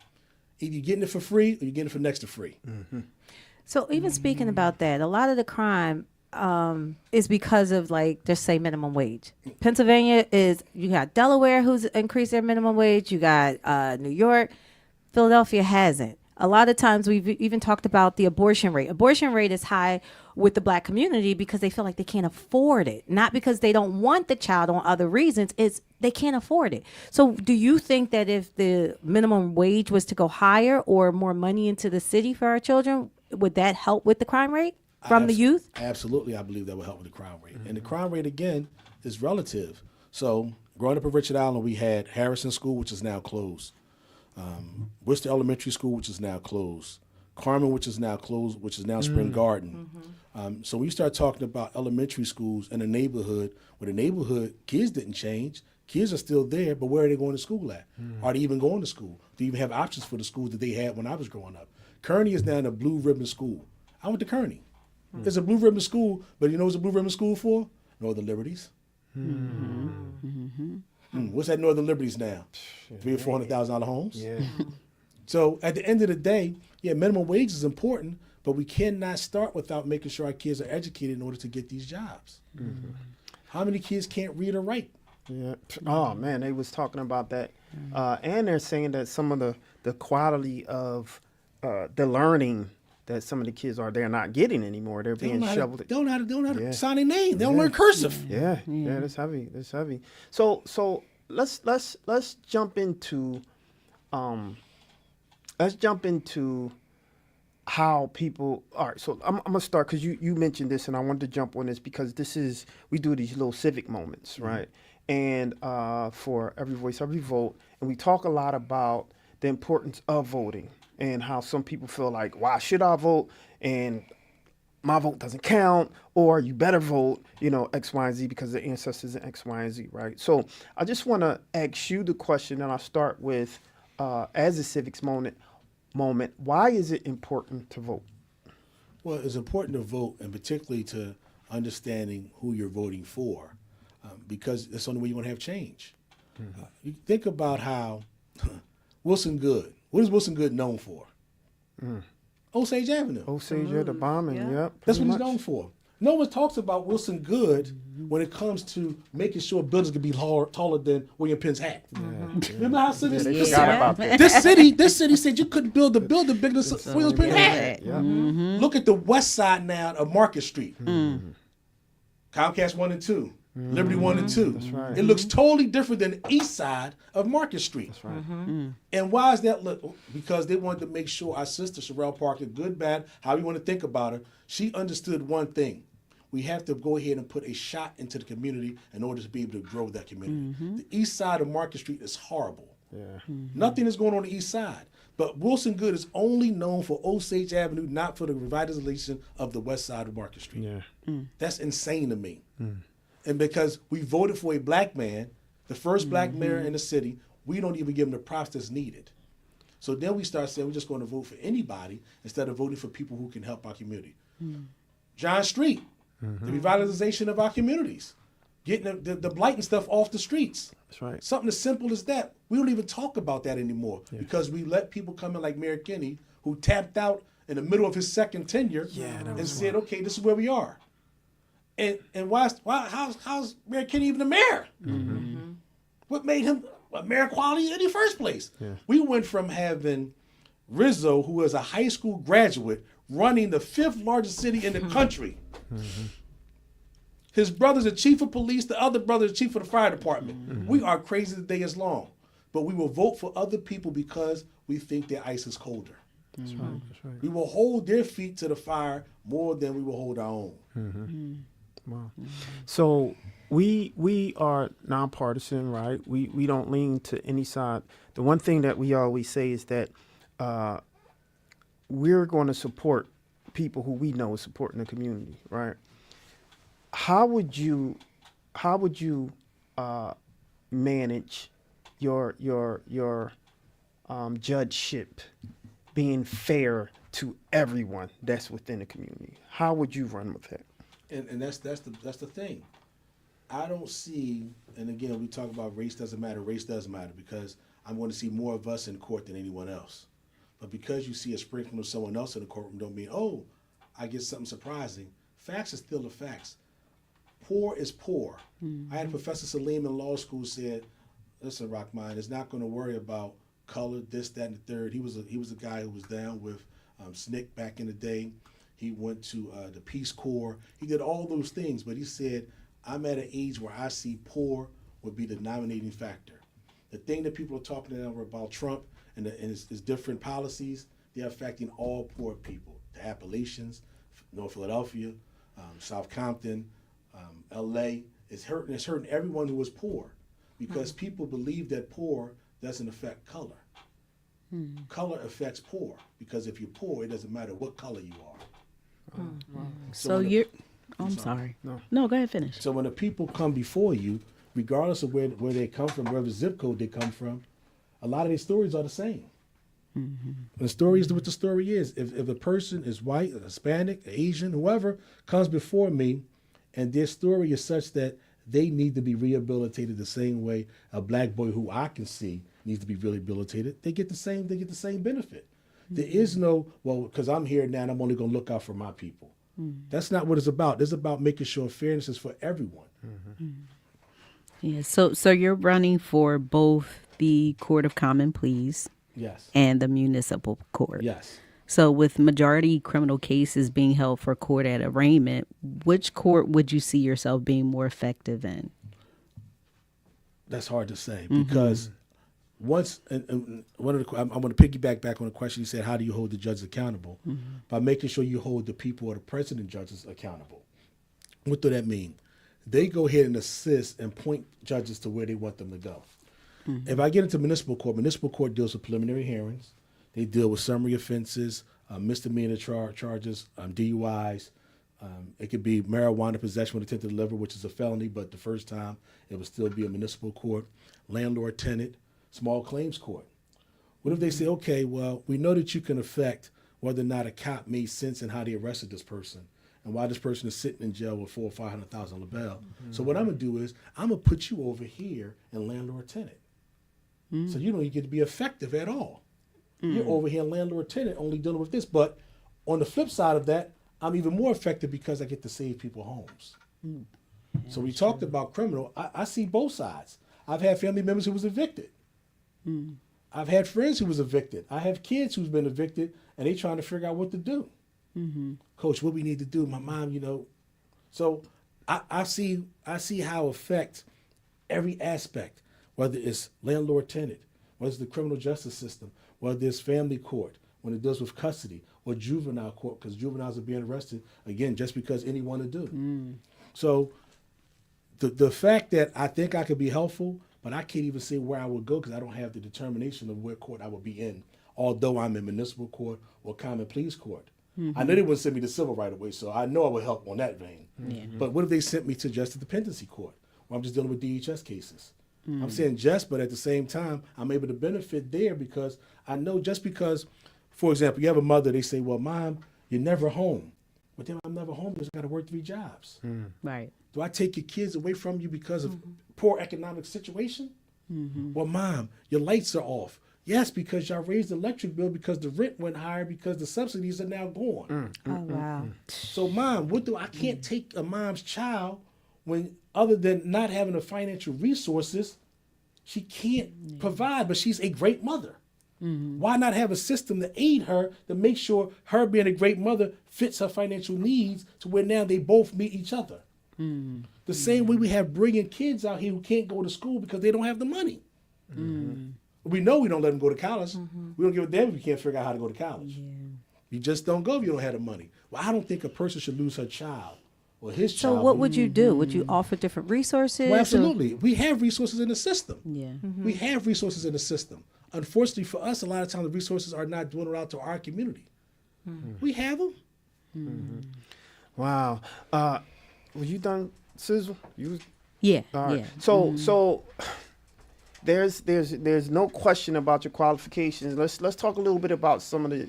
either you're getting it for free or you're getting it for next to free. So even speaking about that, a lot of the crime is because of, like, just say minimum wage. Pennsylvania is, you got Delaware who's increased their minimum wage. You got New York. Philadelphia hasn't. A lot of times we've even talked about the abortion rate. Abortion rate is high with the black community because they feel like they can't afford it. Not because they don't want the child on other reasons. It's they can't afford it. So do you think that if the minimum wage was to go higher or more money into the city for our children, would that help with the crime rate from the youth? Absolutely, I believe that will help with the crime rate. And the crime rate, again, is relative. So growing up in Richard Island, we had Harrison School, which is now closed. Worcester Elementary School, which is now closed. Carmen, which is now closed, which is now Spring Garden. So when you start talking about elementary schools in a neighborhood where the neighborhood kids didn't change, kids are still there, but where are they going to school at? Are they even going to school? Do you even have options for the schools that they had when I was growing up? Kearney is now a blue ribbon school. I went to Kearney. It's a blue ribbon school, but you know what's a blue ribbon school for? Northern Liberties. What's that Northern Liberties now? $300,000 or $400,000 homes. Yeah. So at the end of the day, yeah, minimum wage is important, but we cannot start without making sure our kids are educated in order to get these jobs. How many kids can't read or write? Yeah. Oh man, they was talking about that, and they're saying that some of the quality of the learning that some of the kids they're not getting anymore. They're being shoveled. They don't know how to Yeah. sign their name. They don't learn cursive. Yeah, that's heavy. That's heavy. So let's jump into how people. All right, so I'm gonna start because you mentioned this, and I wanted to jump on this because we do these little civic moments, right? And for every voice, every vote, and we talk a lot about the importance of voting and how some people feel like, why should I vote? And my vote doesn't count, or you better vote, X, Y, and Z because the ancestors and X, Y, and Z, right? So I just want to ask you the question, and I'll start with, as a civics moment, why is it important to vote? Well, it's important to vote, and particularly to understanding who you're voting for, because that's the only way you're going to have change. You think about how Wilson Good, what is Wilson Good known for? Osage Avenue. Osage, the bombing, yep. That's what pretty he's known for. No one talks about Wilson Good when it comes to making sure buildings can be taller than William Penn's hat. Remember how They forgot about that. this city said you couldn't build a building bigger than William Penn's hat. Look at the west side now of Market Street. Comcast 1 and 2. Liberty 1 and 2. That's right. It looks totally different than the east side of Market Street. That's right. And why is that? Because they wanted to make sure our sister, Sherelle Parker, good, bad, how you want to think about her, she understood one thing. We have to go ahead and put a shot into the community in order to be able to grow that community. The east side of Market Street is horrible. Nothing is going on the east side. But Wilson Good is only known for Osage Avenue, not for the revitalization of the west side of Market Street. That's insane to me. And because we voted for a black man, the first black mayor in the city, we don't even give him the props that's needed. So then we start saying we're just going to vote for anybody instead of voting for people who can help our community. John Street, the revitalization of our communities, getting the blight and stuff off the streets. That's right. Something as simple as that. We don't even talk about that anymore because we let people come in like Mayor Kinney, who tapped out in the middle of his second tenure and said, okay, this is where we are. And how's Mayor Kinney even the mayor? What made him marriage equality in the first place. We went from having Rizzo, who is a high school graduate, running the 5th largest city in the country. His brother's the chief of police, the other brother's the chief of the fire department. We are crazy the day is long. But we will vote for other people because we think their ice is colder. That's right. That's right. We will hold their feet to the fire more than we will hold our own. Wow. So we are nonpartisan, right? We don't lean to any side. The one thing that we always say is that we're going to support people who we know is supporting the community, right? How would you manage your judgeship being fair to everyone that's within the community? How would you run with that? And that's the thing. I don't see, and again, we talk about race doesn't matter, because I'm going to see more of us in court than anyone else. But because you see a sprinkling of someone else in the courtroom don't mean, oh, I get something surprising. Facts are still the facts. Poor is poor. I had Professor Salim in law school said, listen, Rahman, is not going to worry about color, this, that, and the third. He was a guy who was down with SNCC back in the day. He went to the Peace Corps. He did all those things, but he said, I'm at an age where I see poor would be the dominating factor. The thing that people are talking about Trump and his different policies, they're affecting all poor people. The Appalachians, North Philadelphia, South Compton, L.A. It's hurting everyone who was poor because people believe that poor doesn't affect color. Color affects poor because if you're poor, it doesn't matter what color you are. So you're. I'm sorry. No, go ahead, finish. So when the people come before you, regardless of where they come from, wherever zip code they come from, a lot of these stories are the same. The story is what the story is. If a person is white, Hispanic, Asian, whoever comes before me, and their story is such that they need to be rehabilitated the same way a black boy who I can see needs to be rehabilitated, they get the same benefit. There is no, well, because I'm here now and I'm only going to look out for my people. That's not what it's about. It's about making sure fairness is for everyone. Yeah. So you're running for both the Court of Common Pleas, Yes. and the municipal court. Yes. So with majority criminal cases being held for court at arraignment, which court would you see yourself being more effective in? That's hard to say because once, and one of the, I'm going to piggyback back on the question you said, how do you hold the judges accountable? By making sure you hold the people or the president judges accountable. What do that mean? They go ahead and assist and point judges to where they want them to go. If I get into municipal court deals with preliminary hearings. They deal with summary offenses, misdemeanor charges, DUIs. It could be marijuana possession with intent to deliver, which is a felony, but the first time it would still be a municipal court. Landlord-tenant, small claims court. What if they say, okay, well, we know that you can affect whether or not a cop made sense in how they arrested this person and why this person is sitting in jail with $400,000 or $500,000 bail. So what I'm gonna do is I'm gonna put you over here in landlord-tenant. So you don't even get to be effective at all. You're over here in landlord-tenant only dealing with this. But on the flip side of that, I'm even more effective because I get to save people homes. So we talked about criminal. I see both sides. I've had family members who was evicted. I've had friends who was evicted. I have kids who's been evicted, and they trying to figure out what to do. Coach, what we need to do? My mom, So I see how it affects every aspect, whether it's landlord-tenant, whether it's the criminal justice system, whether it's family court, when it deals with custody, or juvenile court, because juveniles are being arrested, again, just because anyone would do. So the fact that I think I could be helpful, but I can't even say where I would go because I don't have the determination of where court I would be in, although I'm in municipal court or common pleas court. I know they wouldn't send me to civil right away, so I know I would help on that vein. But what if they sent me to justice dependency court, where I'm just dealing with DHS cases? I'm saying just, but at the same time, I'm able to benefit there because I know just because, for example, you have a mother, they say, well, Mom, you're never home. But then I'm never home because I got to work 3 jobs. Right. Do I take your kids away from you because of poor economic situation? Well, Mom, your lights are off. Yes, because y'all raised the electric bill because the rent went higher because the subsidies are now gone. Oh, wow. So, Mom, I can't take a mom's child when, other than not having the financial resources, She can't provide, but she's a great mother. Why not have a system to aid her to make sure her being a great mother fits her financial needs to where now they both meet each other? The same way we have brilliant kids out here who can't go to school because they don't have the money. We know we don't let them go to college. We don't give a damn if you can't figure out how to go to college. You just don't go if you don't have the money. Well, I don't think a person should lose her child or his So child. what would you do? Would you offer different resources? Well, or- absolutely. We have resources in the system. Yeah. We have resources in the system. Unfortunately for us, a lot of times the resources are not doing it out to our community. We have them. Wow. Were you done, Sizzle? You was Yeah. all right. Yeah. So there's no question about your qualifications. Let's talk a little bit about some of the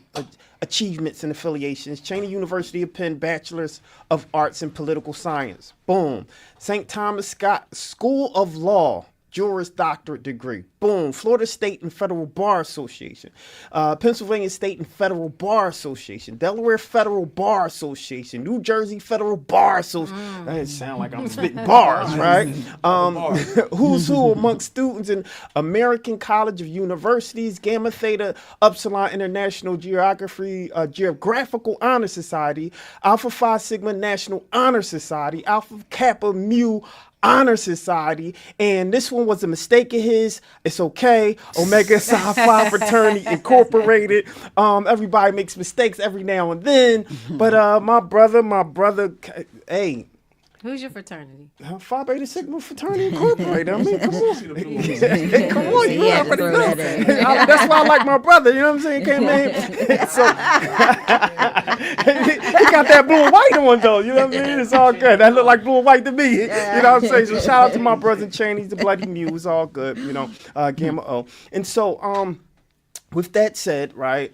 achievements and affiliations. Cheney University of Penn Bachelor's of Arts in Political Science. Boom. St. Thomas Scott School of Law. Juris Doctorate degree. Boom. Florida State and Federal Bar Association. Pennsylvania State and Federal Bar Association. Delaware Federal Bar Association. New Jersey Federal Bar Association. That sound like I'm spitting bars, right? Who's who amongst students in American College of Universities, Gamma Theta Upsilon International Geographical Honor Society, Alpha Phi Sigma National Honor Society, Alpha Kappa Mu Honor Society, and this one was a mistake of his. It's okay. Omega Psi Phi Fraternity Incorporated. Everybody makes mistakes every now and then, but my brother, hey, Who's your fraternity? Phi Beta Sigma Fraternity Incorporated. I mean, come on, come on, you Yeah, already throw know. that in. That's why I like my brother. You know what I'm saying? Came in, so he got that blue and white on though. You know what I mean? It's all good. That look like blue and white to me. You know what I'm saying? So shout out to my brother Cheney's the Bloody Muse. All good. You know, Gamma O. And so, with that said, right?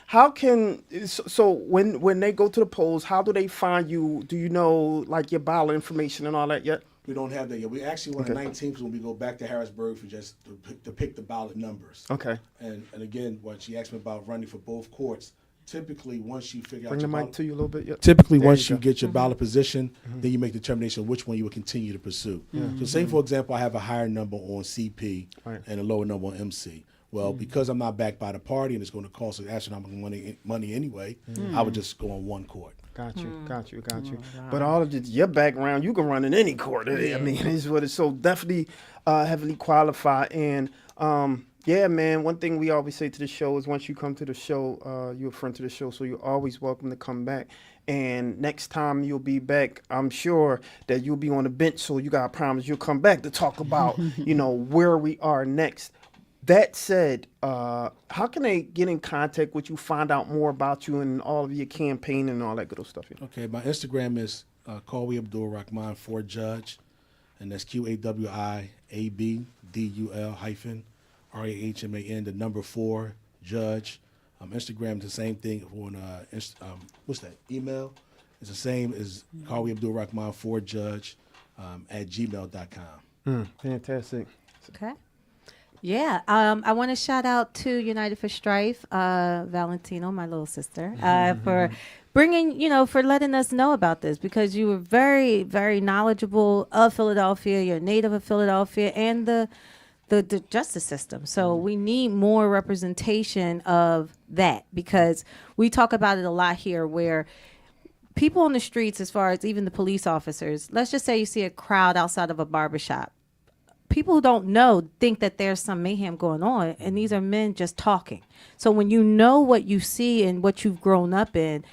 How can so when they go to the polls, how do they find you? Do you know like your ballot information and all that yet? We don't have that yet. We actually on the 19th when we go back to Harrisburg for just to pick the ballot numbers. Okay. And again, when she asked me about running for both courts, typically once you figure Bring out the your mic ballot, to you a little bit. Yep. typically There once you you go. get your ballot position, then you make the determination of which one you will continue to pursue. So say for example, I have a higher number on CP Right. and a lower number on MC. Well, because I'm not backed by the party and it's going to cost us astronomical money anyway, I would just go on one court. Got you. But all of your background, you can run in any court. I mean, it's what it's so definitely heavily qualified. And yeah, man, one thing we always say to the show is once you come to the show, you're a friend to the show, so you're always welcome to come back. And next time you'll be back, I'm sure that you'll be on the bench, so you got to promise you'll come back to talk about, where we are next. That said, how can they get in contact with you, find out more about you and all of your campaign and all that good stuff? Okay, my Instagram is Qawi Abdul Rahman 4 Judge, and that's QAWIABDUL-RAHMAN, the number 4 Judge. Instagram is the same thing on what's that? Email is the same as Qawi Abdul Rahman 4 Judge at gmail.com. Fantastic. Okay. Yeah, I want to shout out to United for Strife, Valentino, my little sister, for bringing, for letting us know about this, because you were very, very knowledgeable of Philadelphia. You're a native of Philadelphia and the justice system. So we need more representation of that, because we talk about it a lot here where people on the streets, as far as even the police officers, let's just say you see a crowd outside of a barbershop. People who don't know think that there's some mayhem going on, and these are men just talking. So when you know what you see and what you've grown up in,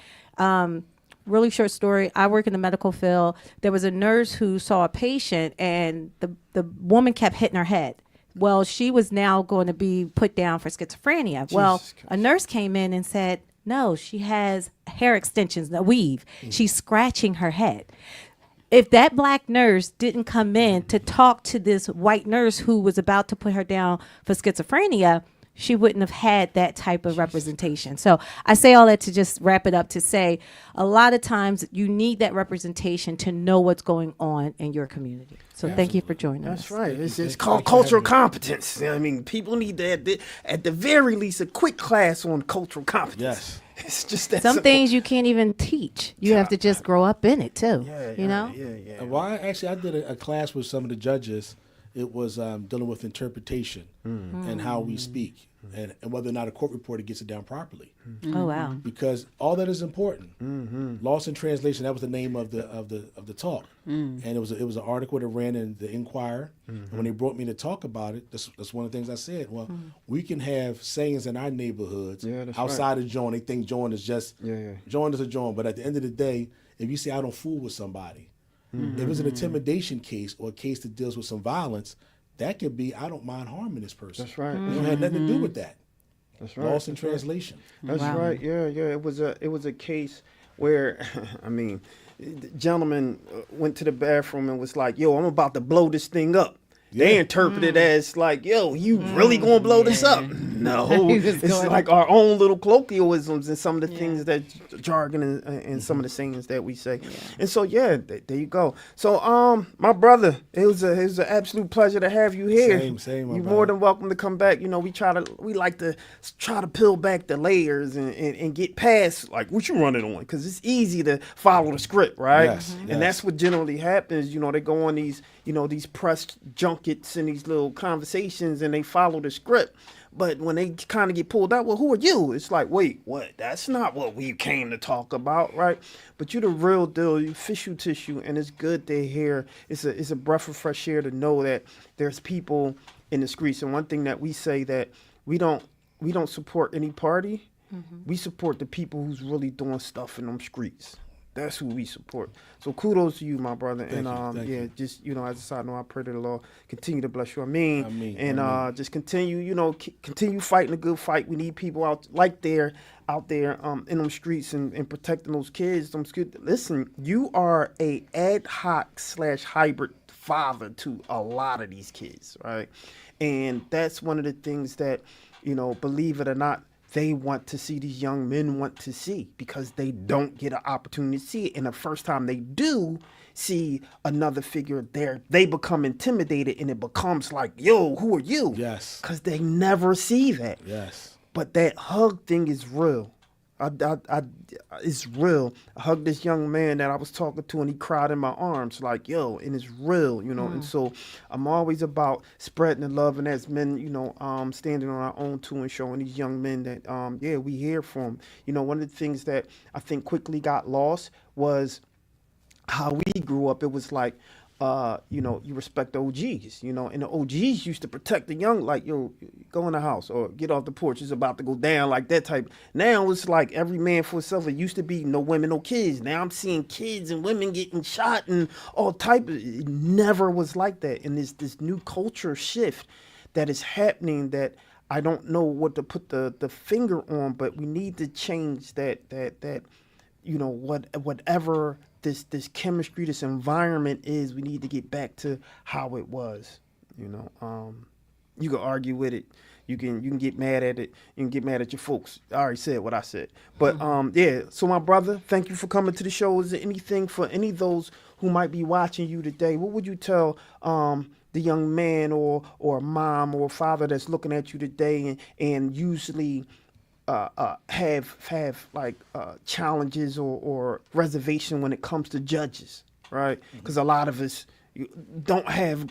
really short story, I work in the medical field. There was a nurse who saw a patient, and the woman kept hitting her head. Well, she was now going to be put down for schizophrenia. Well, a nurse came in and said, no, she has hair extensions, a weave. She's scratching her head. If that black nurse didn't come in to talk to this white nurse who was about to put her down for schizophrenia, she wouldn't have had that type of representation. So I say all that to just wrap it up to say a lot of times you need that representation to know what's going on in your community. So thank you for joining us. That's right. It's called cultural competence. I mean, people need to, at the very least, a quick class on cultural competence. Yes. It's just that Some simple. things you can't even teach. You have to just grow up in it too. Yeah, you know? Yeah. Well, I did a class with some of the judges, it was dealing with interpretation and how we speak, and whether or not a court reporter gets it down properly. Oh wow. Because all that is important. Lost in translation. That was the name of the talk, and it was an article that ran in the Inquirer. And when they brought me to talk about it, that's one of the things I said. Well, we can have sayings in our neighborhoods outside of join. They think join is just join is a join, but at the end of the day, if you say I don't fool with somebody, if it's an intimidation case or a case that deals with some violence, that could be I don't mind harming this person. That's right. It had nothing to do with that. That's right. Lost in translation. That's right. Yeah. It was a case where, I mean, the gentleman went to the bathroom and was like, "Yo, I'm about to blow this thing up." They interpret it as like, "Yo, you really gonna blow this up?" No, it's like our own little colloquialisms and some of the things that jargon and some of the sayings that we say. And so, there you go. So, my brother, it was an absolute pleasure to have you here. Same. You're more than welcome to come back. You know, we like to try to peel back the layers and get past like what you running on, because it's easy to follow the script, right? Yes, And that's what generally happens. You know, they go on these press junkets and these little conversations and they follow the script. But when they kind of get pulled out, well, who are you? It's like, wait, what? That's not what we came to talk about, right? But you're the real deal. You official tissue, and it's good to hear. It's a breath of fresh air to know that there's people in the streets. And one thing that we say that we don't support any party. We support the people who's really doing stuff in them streets. That's who we support. So kudos to you, my brother. Thank you. Just, as a side note, I pray that the Lord continue to bless you. And just continue, continue fighting a good fight. We need people out there in them streets and protecting those kids. Listen, you are a ad hoc / hybrid father to a lot of these kids, right? And that's one of the things that, believe it or not, they want to see, these young men want to see, because they don't get an opportunity to see it. And the first time they do see another figure there, they become intimidated, and it becomes like, yo, who are you? Yes. Because they never see that. Yes. But that hug thing is real. It's real. I hugged this young man that I was talking to, and he cried in my arms, like, yo, and it's real, And so I'm always about spreading the love, and as men, standing on our own too, and showing these young men that, we here for them. One of the things that I think quickly got lost was how we grew up. It was like, you respect the OGs, and the OGs used to protect the young, like, yo, go in the house or get off the porch, it's about to go down, like that type. Now it's like every man for himself. It used to be no women, no kids. Now I'm seeing kids and women getting shot and all type of, it never was like that. And this new culture shift that is happening that I don't know what to put the finger on, but we need to change that whatever this chemistry, this environment is, we need to get back to how it was. You can argue with it, you can get mad at it, you can get mad at your folks. I already said what I said, but so my brother, thank you for coming to the show. Is there anything for any of those who might be watching you today? What would you tell the young man or mom or father that's looking at you today and usually have like challenges or reservation when it comes to judges, right? Because a lot of us don't have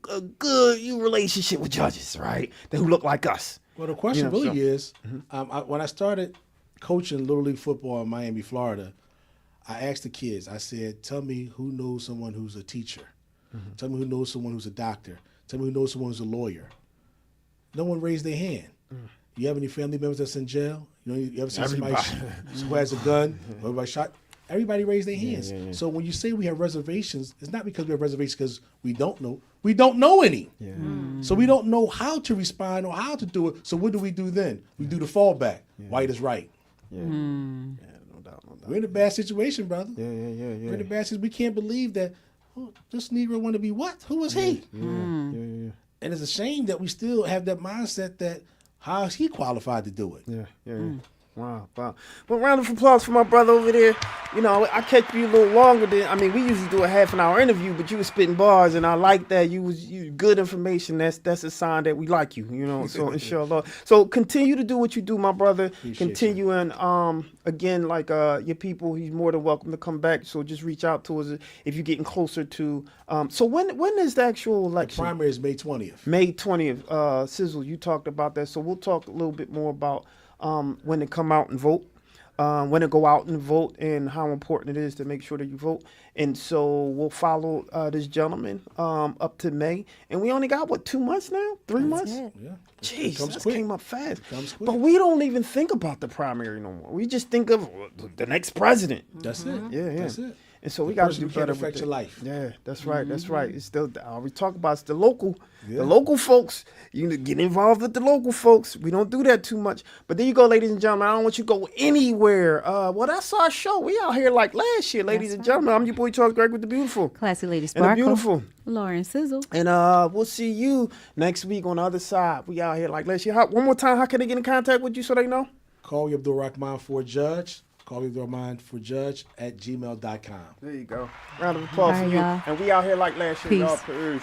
a good relationship with judges, right? Who look like us. Well, the question is, when I started coaching Little League football in Miami, Florida, I asked the kids, I said, tell me who knows someone who's a teacher. Tell me who knows someone who's a doctor. Tell me who knows someone who's a lawyer. No one raised their hand. You have any family members that's in jail? You ever see somebody who has a gun? Everybody shot? Everybody raised their hands. Yeah. So when you say we have reservations, it's not because we have reservations because we don't know. We don't know any. Yeah. So we don't know how to respond or how to do it. So what do we do then? We do the fallback. Yeah. White is right. Yeah. No doubt. We're in a bad situation, brother. Yeah. We're in a bad situation. We can't believe that this Negro want to be what? Who is he? Yeah. And it's a shame that we still have that mindset that how is he qualified to do it? Yeah. Wow. Well, round of applause for my brother over there. You know, I kept you a little longer than, I mean, we usually do a half an hour interview, but you was spitting bars, and I like that. You good information. That's a sign that we like you, you know, so inshallah. So continue to do what you do, my brother. Appreciate Continue, and again, like your people, he's more than welcome to come back. So just reach out to us if you're getting closer to, so when is the actual election? Primary is May 20th. May 20th. Sizzle, you talked about that. So we'll talk a little bit more about when to come out and vote, when to go out and vote, and how important it is to make sure that you vote. And so we'll follow this gentleman up to May. And we only got, 2 months now? 3 months? it. Yeah. Jeez, comes that quick. came up fast. comes quick. But we don't even think about the primary no more. We just think of the next president. That's it. Yeah. That's it. And so we The got to person do who can't better affect with your it. life. Yeah, that's right. That's right. It's still we talk about it's the local Yeah. folks. You need to get involved with the local folks. We don't do that too much. But there you go, ladies and gentlemen. I don't want you to go anywhere. Well, that's our show. We out here like last year, ladies and gentlemen. I'm your boy Charles Greg with the beautiful Classy Lady and the Sparkle. beautiful. Lauren Sizzle. And we'll see you next week on the other side. We out here like last year. One more time, how can they get in contact with you so they know? Call me Abdul Rahman for Judge. Call me Abdul Rahman for Judge at gmail.com. There you go. Round of applause Bye, for you. y'all. And we out here like last year, y'all. Peace. Peace.